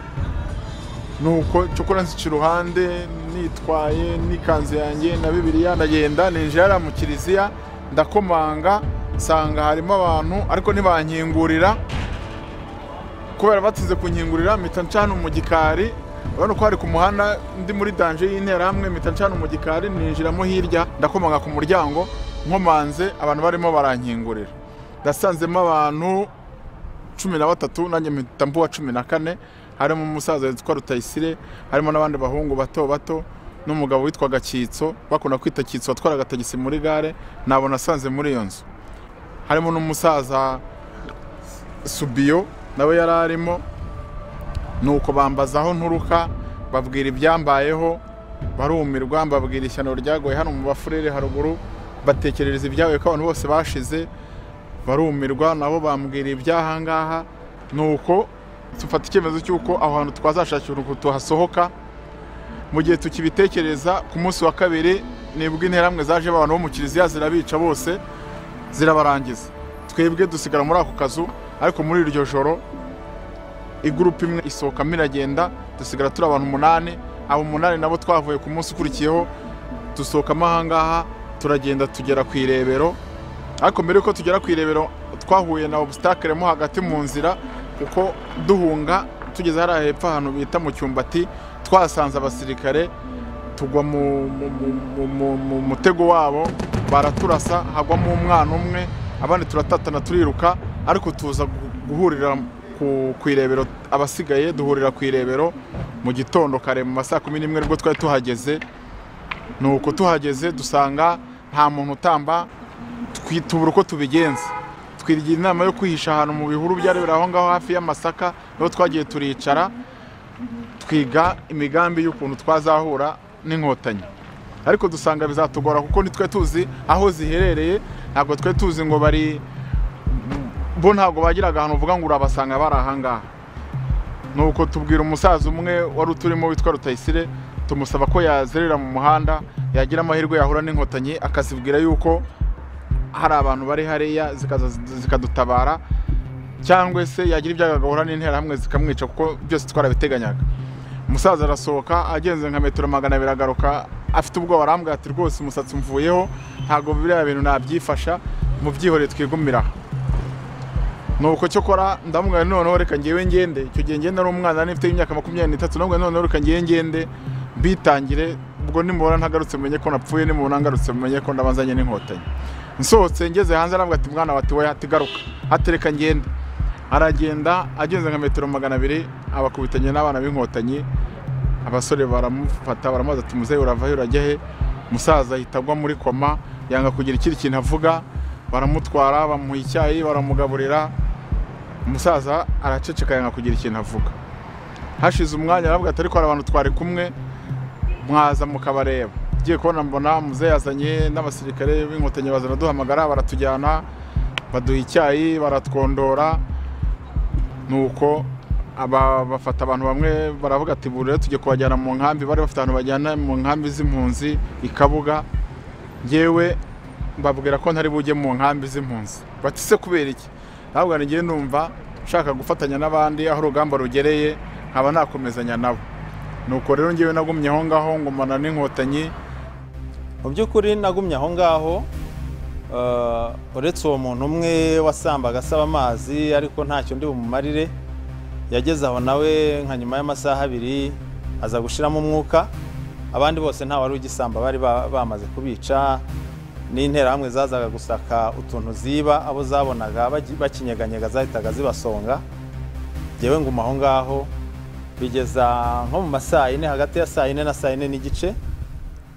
nuko cyokora nzica iruhande nitwaye n'ikanzu yanjye na Bibiliya, ndagenda ninjira mu kiliziya ndakomanga nsanga harimo abantu ariko ntibankingurira, kubera batize kunkingurira mpita ncana mu gikari. Urabona ko hari ku muhanda ndi muri danger y'interahamwe, mpita ncana mu gikari ninjiramo hirya ndakomanga ku muryango nkomanze, abantu barimo barankingurira. Ndasanzemo abantu 13 nanjye mpita mbuwa 14, harimo umusaza witwa Rutayisire, harimo n'abandi bahungu bato n'umugabo witwa Gakitso bakunda kwita Kitso watwaraga tagisi muri gare, nabo nasanze muri iyo nzu. Harimo n'umusaza Subiyo nawe yararimo, nuko bambazaho nturuka babwira ibyambayeho, barumirwa mbabwira ishyano ryagoye hano mu bafurere haruguru, batekerereza ibyawe ko abantu bose bashize, barumirwa nabo bambwira ibyaha ngaha. Nuko tufata icyemezo cy'uko aho hantu twazashakira uko tuhasohoka. Mu gihe tukibitekereza ku munsi wa kabiri nibwo interamwe zaje abantu bo mu kiliziya zirabica bose zirabarangiza. Twebwe dusigara muri ako kazu, ariko muri iryo joro igroupe imwe isohoka miragenda, dusigara turi abantu 8. Abo 8 nabo twavuye ku munsi ukurikiyeho dusohoka amahangaha turagenda tugera ku Irebero. Ariko mbere ko tugera ku Irebero twahuye na obstacle mo hagati mu nzira, kuko duhunga tugeze hariya hepfo ahantu bita mu Cyumbati twasanze abasirikare, tugwa mu mutego wabo, baraturasa hagwamo umwana umwe, abandi turatatana turiruka, ariko tuza guhurira ku Irebero. Abasigaye duhurira ku Irebero mu gitondo kare mu masaa 11 nibwo twari tuhageze. Nuko tuhageze dusanga nta muntu utamba, twitubura uko tubigenza. Twirigira inama yo kwihisha ahantu mu bihuru byari biraho ngaho hafi y'Amasaka, niho twagiye turicara twiga imigambi y'ukuntu twazahura n'inkotanyi. Ariko dusanga bizatugora kuko nitwe tuzi aho ziherereye, ntabwo twe tuzi ngo bari bo, ntabwo bagiraga ahantu uvuga ngo urabasanga bari aha ngaha. Nuko tubwira umusaza umwe wari uturimo witwa Rutayisire, tumusaba ko yazerera mu muhanda, yagira amahirwe yahura n'inkotanyi akazibwira yuko hari abantu bari hariya zikadutabara, cyangwa se yagira ibyagahura n'interahamwe zikamwica, kuko byose twarabiteganyaga. Umusaza arasohoka agenze nka metero 200 agaruka afite ubwo barambwa ati rwose umusatsi umvuyeho, ntago biriya bintu nabyifasha, mu byihoreye twigumira. Nuko cyo kora ndamubwira noneho reka ngiye ngende. Icyo gihe ngenda ari umwana nifite imyaka 23, ndamubwira noneho reka ngiye ngende bitangire, ubwo nimubona ntagarutse menye ko napfuye, nimubona ngarutse menye ko ndabanzanye n'inkotanyi. Nsohotse ngeze hanze arambwira ati mwana wati we hatigaruka, hatereka ngende. Aragenda agenze nka metero 200 abakubitanye n'abana b'inkotanyi, abasore baramufata baramaza ati muzehe uravayo urajya he. Musaza ahitagwa muri koma, yanga kugira ikindi kintu avuga, baramutwara bamuha icyayi baramugaburira, umusaza araceceka yanga kugira ikintu avuga. Hashize umwanya aravuga ati ariko hari abantu twari kumwe mwaza mukabareba. Ngiye kubona mbona muzehe yazanye n'abasirikare b'inkotanyi bazana duhamagara baratujyana baduha icyayi baratwondora, nuko bafata abantu bamwe baravuga ati buri rero tujye kubajyana mu nkambi. Bari bafite abantu bajyana mu nkambi z'impunzi i Kabuga, ngewe mbabwira ko ntari bujye mu nkambi z'impunzi. Bati se kubera iki? Ntabwo ngiye numva nshaka gufatanya n'abandi aho urugamba rugereye nkaba nakomezanya nabo. Nuko rero ngewe nagumye aho ngaho ngumana n'inkotanyi. Mu by'ukuri nagumye aho ngaho, uretse uwo muntu umwe wasambaga asaba amazi ariko ntacyo ndi bumumarire, yageze aho nawe nka nyuma y'amasaha 2 aza gushiramo umwuka. Abandi bose nta wari ugisamba, bari bamaze kubica. N'interahamwe zazaga gusaka utuntu ziba, abo zabonaga bakinyeganyega zahitaga zibasonga. Jewe nguma aho ngaho bigeza nko mu masaha 4, hagati ya saa 4 na saa 4 n'igice,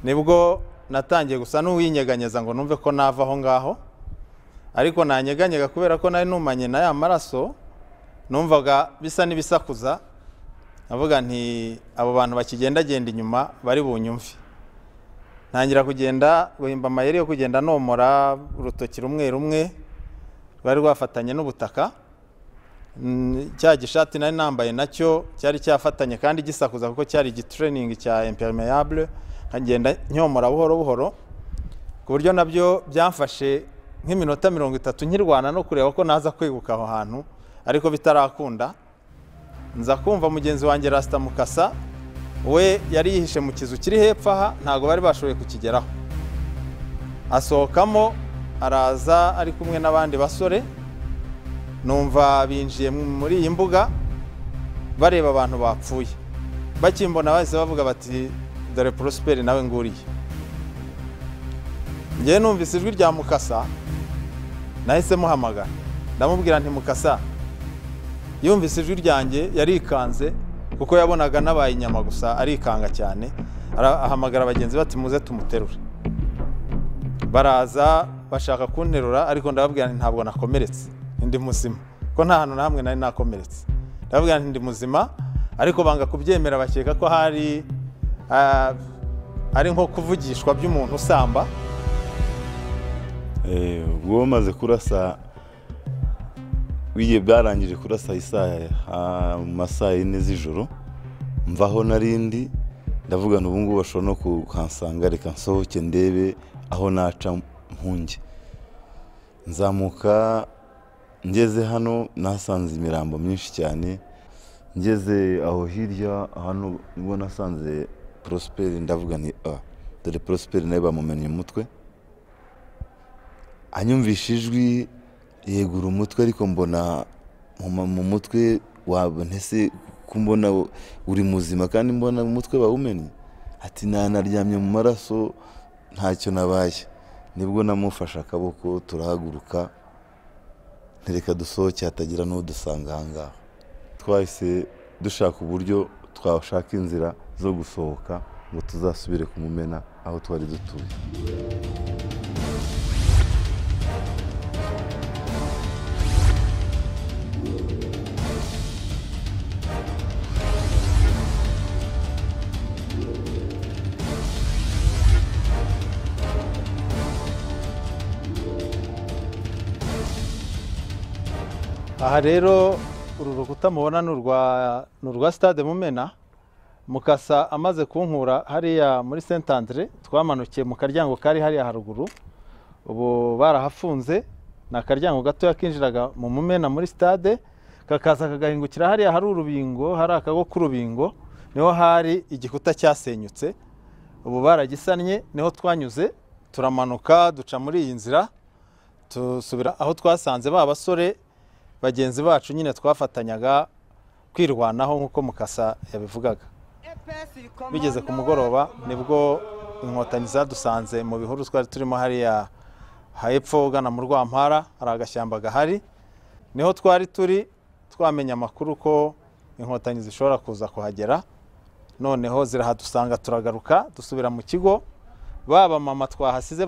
nibwo natangiye gusa n'uwinyeganyeza ngo numve ko nava aho ngaho. Ariko nanyeganyega kubera ko nari numanye na ya maraso, numvaga bisa n'ibisakuza. Navuga nti abo bantu bakigendagenda inyuma bari bunyumve. Ntangira kugenda guhimba amayeri yo kugenda nomora urutoki rumwe rumwe bari rwafatanye n'ubutaka. Cya gishati nari nambaye nacyo cyari cyafatanye kandi gisakuza kuko cyari igitraining cya impermeable. Nkagenda nyomora buhoro buhoro ku buryo nabyo byamfashe nk'iminota 30 nkirwana no kureba ko naza kweguka aho hantu, ariko bitarakunda. Nza kumva mugenzi wanjye Rasta Mukasa, we yari yihishe mu kizu kiri hepfo aha, ntago bari bashoboye kukigeraho. Asohokamo araza ari kumwe n'abandi basore, numva binjiye muri iyi mbuga bareba abantu bapfuye. Bakimbona bahise bavuga bati dore Prosper nawe nguriye. Ngiye numvise ijwi rya Mukasa, nahise muhamagara ndamubwira nti Mukasa. Yumvise ijwi ryanjye yarikanze kuko yabonaga nabaye inyama gusa, arikanga cyane. Ahamagara abagenzi bati muze tumuterure. Baraza bashaka kunterura, ariko ndababwira nti ntabwo nakomeretse, ndi muzima. Ko nta hantu namwe nari nakomeretse. Ndababwira nti ndi muzima, ariko banga kubyemera, bakeka ko ari nko kuvugishwa by'umuntu usamba. Ubwo maze kurasa wiye bwarangije kurasa isaha mu masaha 4 z'ijoro, mvaho narindi ndavuga n'ubu ngubu bashobora no kukansanga, reka nsohoke ndebe aho naca mpunge. Nzamuka ngeze hano nasanze imirambo myinshi cyane. Ngeze aho hirya hano nibwo nasanze Prosper, ndavuga ni dore Prosper nawe bamumenye umutwe. Anyumvisha ijwi yegura umutwe, ariko mbona mu mutwe wabonese kumbona uri muzima kandi mbona umutwe bawumenye. Ati naryamye mu maraso ntacyo nabaye. Nibwo namufasha akaboko turahaguruka, ntereka dusohoke hatagira n'udusanga ahangaha. Twahise dushaka uburyo twashaka inzira zo gusohoka ngo tuzasubire kumumena aho twari dutuye. Aha rero uru rukuta mubona ni urwa Stade Mumena. Mukasa amaze kunkura hariya muri Saint Andre, twamanukiye mu karyango kari hariya haruguru. Ubu barahafunze, na karyango gato yakinjiraga mu Mumena muri Stade, kakaza kagahingukira hariya hari urubingo, hari akago k'urubingo, niho hari igikuta cyasenyutse. Ubu baragisannye, niho twanyuze turamanuka duca muri iyi nzira tusubira aho twasanze ba basore bagenzi bacu nyine twafatanyaga kwirwanaho nk'uko Mukasa yabivugaga. Bigeze ku mugoroba nibwo inkotanyi zadusanze mu bihuru twari turimo hariya hepfo ugana mu Rwampara, hari agashyamba gahari. Niho twari turi twamenya amakuru ko inkotanyi zishobora kuza kuhagera. Noneho zirahadusanga, turagaruka dusubira mu kigo. Baba mama twahasize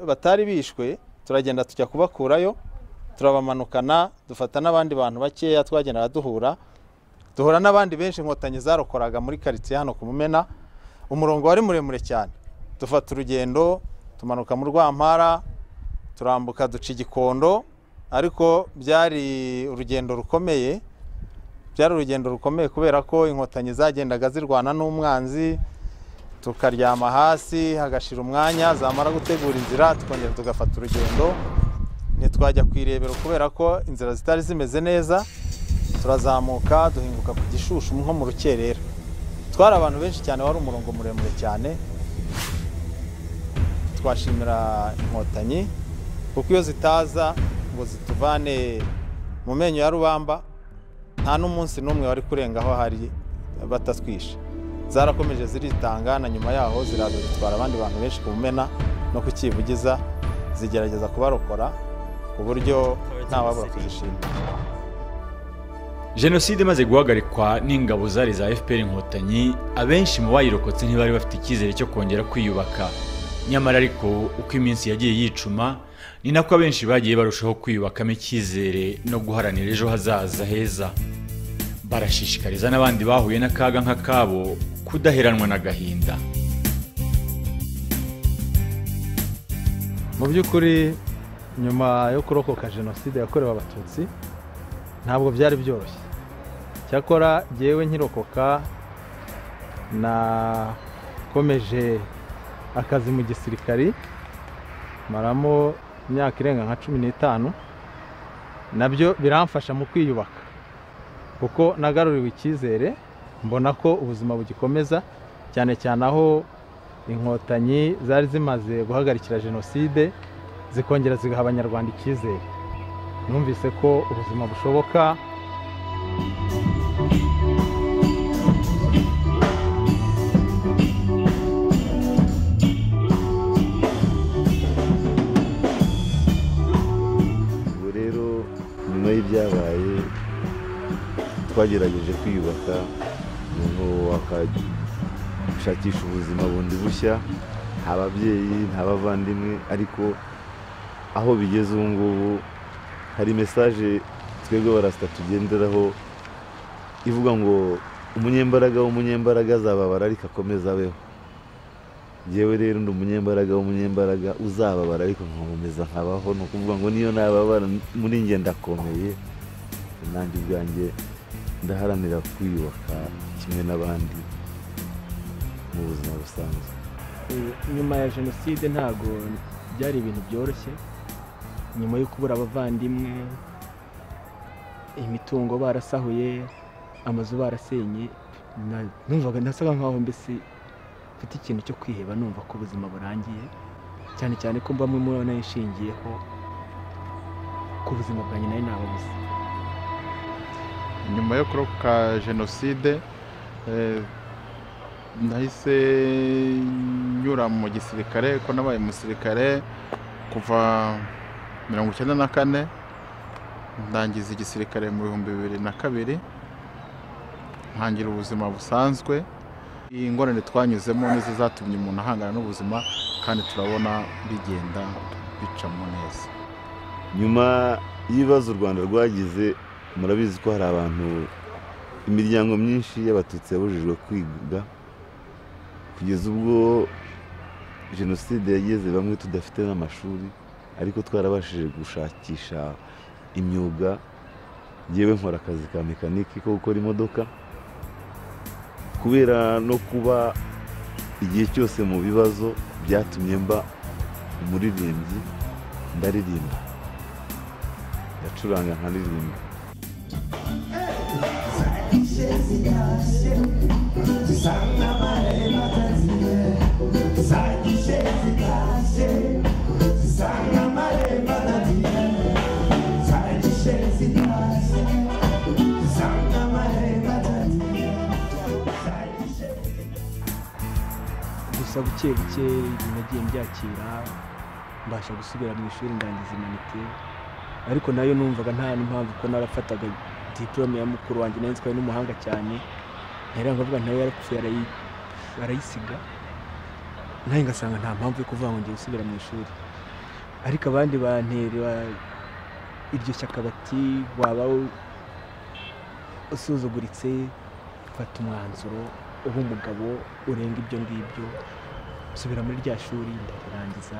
batari bishwe, turagenda tujya kubakurayo. turabamanukana dufata n'abandi bantu bakeya twagendaga duhura n'abandi benshi inkotanyi zarokoraga muri quartier hano ku Mumena. Umurongo wari muremure cyane, dufata urugendo tumanuka mu Rwampara turambuka duca Igikondo, ariko byari urugendo rukomeye kubera ko inkotanyi zagendaga zirwana n'umwanzi, tukaryama hasi hagashira umwanya, zamara gutegura inzira tukongera tugafata urugendo. Ntitwajya kwirebera kubera ko inzira zitari zimeze neza, turazamuka duhinguka ku Gishushu nko mu rukerera. Twari abantu benshi cyane, wari umurongo muremure cyane. Twashimira inkotanyi kuko iyo zitaza ngo zituvane mu menyo ya rubamba, nta n'umunsi n'umwe wari kurengaho hari batatwishe. Zarakomeje ziritanga, na nyuma yaho ziraza zitwara abandi bantu benshi ku Mumena no kukivugiza, zigerageza kubarokora ku buryo ntawabura kuzishima. Jenoside imaze guhagarikwa n'ingabo zari za FPR Inkotanyi, abenshi mu bayirokotse ntibari bafite icyizere cyo kongera kwiyubaka. Nyamara ariko uko iminsi yagiye yicuma, ni nako abenshi bagiye barushaho kwiyubakamo icyizere no guharanira ejo hazaza heza. Barashishikariza n'abandi bahuye n'akaga nk'akabo kudaheranwa n'agahinda. Mu by'ukuri nyuma yo kurokoka Jenoside yakorewe Abatutsi ntabwo byari byoroshye. Cyakora jyewe nkirokoka nakomeje akazi mu gisirikari, maramo imyaka irenga nka 15, nabyo biramfasha mu kwiyubaka kuko nagaruriwe icyizere, mbona ko ubuzima bugikomeza, cyane cyane aho inkotanyi zari zimaze guhagarikira Jenoside zikongera zigaha abanyarwanda icyizere. Numvise ko ubuzima bushoboka. Ubwo rero nyuma y'ibyabaye twagerageje kwiyubaka, umuntu akashakisha ubuzima bundi bushya, nta babyeyi nta bavandimwe, ariko aho bigeze ubu ngubu hari message twebwe barasta tugenderaho ivuga ngo umunyembaraga azababara ariko akomeza abeho. Jewe rero ndi umunyembaraga uzababara ariko nkomeza nkabaho, no kuvuga ngo niyo nababara muri nge ndakomeye, nanjye ubwanjye ndaharanira kwiyubaka kimwe n'abandi mu buzima busanzwe. Nyuma ya Jenoside ntago byari ibintu byoroshye, nyuma yo kubura abavandimwe, imitungo barasahuye, amazu barasenye, numvaga nasaga nkaho mbese mfite ikintu cyo kwiheba, numva ko ubuzima burangiye, cyane cyane ko mbamwe mubona yishingiyeho ku buzima bwanjye nayo nababuze. Nyuma yo kurokoka Jenoside nahise nyura mu gisirikare, ko nabaye umusirikare kuva 1994, ndangiza igisirikare mu 2002, ntangira ubuzima busanzwe. Ingorane twanyuzemo nizo zatumye umuntu ahangana n'ubuzima, kandi turabona bigenda bicamo neza. Nyuma y'ibibazo u Rwanda rwagize, murabizi ko hari abantu, imiryango myinshi y'Abatutsi yabujijwe kwiga, kugeza ubwo Jenoside yageze bamwe tudafite n'amashuri, ariko twarabashije gushakisha imyuga. Yewe nkora akazi ka mekaniki ko gukora imodoka, kubera no kuba igihe cyose mu bibazo byatumye mba umuririmbyi, ndaririmba, ndacuranga nkaririmba. Gusa buke buke nagiye mbyakira, mbasha gusubira mu ishuri ndangiza imanite, ariko nayo numvaga nta n'impamvu ko narafataga diplome ya mukuru wanjye nayo nzitwaye n'umuhanga cyane, nari ngavuga ntayo yarapfuye arayisiga, nayo ngasanga nta mpamvu yo kuvuga ngo ngiye gusubira mu ishuri. Ariko abandi bantera iryo shyaka bati waba usuzuguritse fata umwanzuro uba umugabo urenga ibyo ngibyo subira muri rya shuri ndarangiza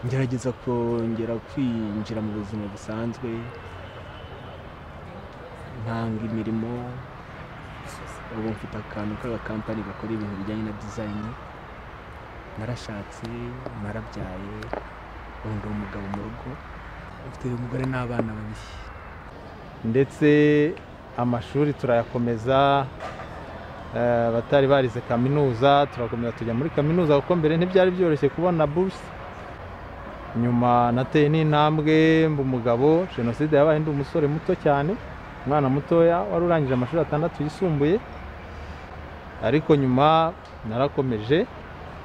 ngerageza kongera kwinjira mu buzima busanzwe ntanga imirimo ubu mfite akantu k'agakampani gakora ibintu bijyanye na design narashatse narabyaye ubu ndi umugabo mu rugo mfite umugore n'abana babiri ndetse amashuri turayakomeza batari barize kaminuza turakomeza tujya muri kaminuza kuko mbere ntibyari byoroshye kubona bourse nyuma nateye n'intambwe mba umugabo jenoside yabaye ndi umusore muto cyane umwana mutoya wari urangije amashuri 6 yisumbuye ariko nyuma narakomeje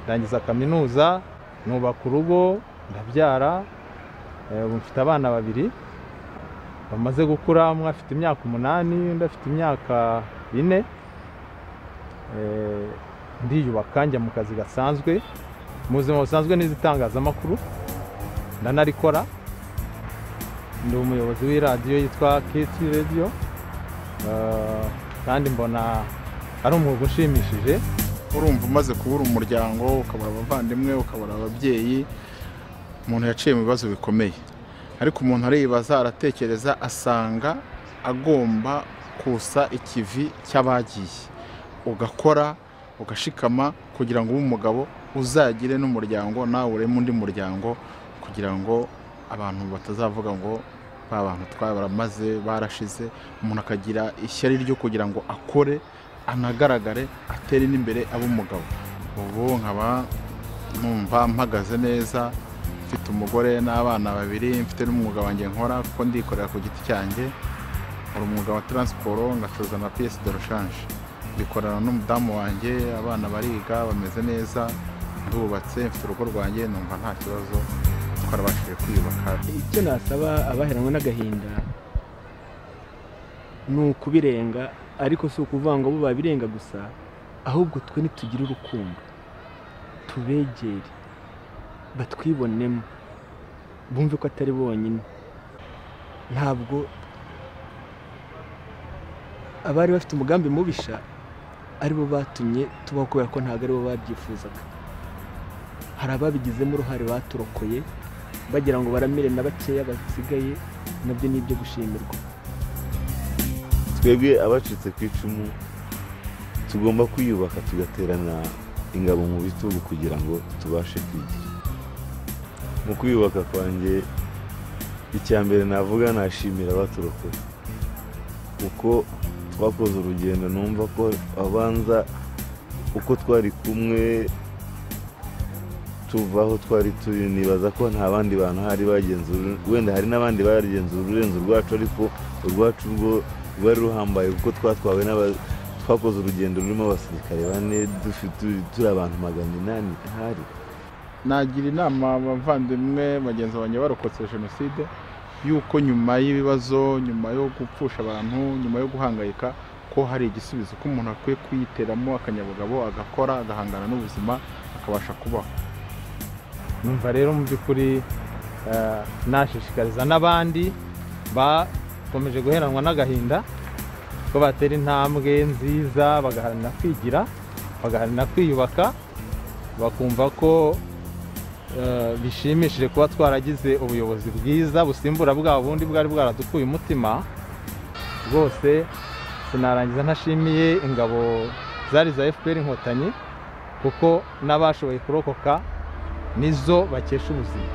ndangiza kaminuza nubaka urugo ndabyara ubu mfite abana babiri bamaze gukura umwe afite imyaka 8 undi afite imyaka 4 ndiyubaka njya mu kazi gasanzwe mu buzima busanzwe n'izitangazamakuru ndanarikora ndi umuyobozi w'iradiyo yitwa KT Radio kandi mbona ari umwuga ushimishije urumva umaze kubura umuryango ukabura abavandimwe ukabura ababyeyi umuntu yaciye mu bibazo bikomeye ariko umuntu aribaza aratekereza asanga agomba kusa ikivi cy'abagiye ugakora ugashikama kugira ngo ube umugabo uzagire n'umuryango nawe ureme undi muryango kugira ngo abantu batazavuga ngo ba bantu twabaramaze barashize umuntu akagira ishyari ryo kugira ngo akore anagaragare atere n'imbere abo umugabo ubu nkaba numva mpagaze neza mfite umugore n'abana babiri mfite n'umwuga wanjye nkora kuko ndikorera ku giti cyanjye hari umwuga wa transport ngacuruza na pièce de rechange bikorana n'umudamu wanjye abana bariga bameze neza ndubatse mfite urugo rwanjye numva nta kibazo twarabashije kwiyubaka icyo nasaba abaheranwe n'agahinda ni ukubirenga ariko si ukuvuga ngo bo babirenga gusa ahubwo twe nitugira urukundo tubegere batwibonemo bumve ko atari bonyine ntabwo abari bafite umugambi mubisha aribo batumye tubaho kubera ko ntabwo aribo babyifuzaga hari ababigizemo uruhare baturokoye bagira ngo baramire na bakeya basigaye nabyo ni ibyo gushimirwa twebwe abacitse ku icumu tugomba kwiyubaka tugaterana ingabo mu bitugu kugira ngo tubashe kwigira mu kwiyubaka kwanjye icya mbere navuga nashimira abaturokoye kuko twakoze urugendo numva ko abanza uko twari kumwe tuva aho twari turi nibaza ko nta bandi bantu hari bagenzura wenda hari n'abandi bagenzura ururenzo rwacu ariko urwacu rwo rwari ruhambaye kuko twatwawe twakoze urugendo rurimo abasirikare 4 turi abantu 800 hari nagira inama abavandimwe bagenzi banjye barokotse jenoside yuko nyuma y'ibibazo nyuma yo gupfusha abantu nyuma yo guhangayika ko hari igisubizo ko umuntu akwiye kwiteramo akanyabugabo agakora agahangana n'ubuzima akabasha kubaho numva rero mu by'ukuri nashishikariza n'abandi bakomeje guheranwa n'agahinda ko batera intambwe nziza bagaharanira kwigira bagaharanira kwiyubaka bakumva ko bishimishije kuba twaragize ubuyobozi bwiza busimbura bwa bundi bwari bwaradukuye umutima rwose sinarangiza ntashimiye ingabo zari za FPR Inkotanyi kuko n'abashoboye kurokoka nizo bakesha ubuzima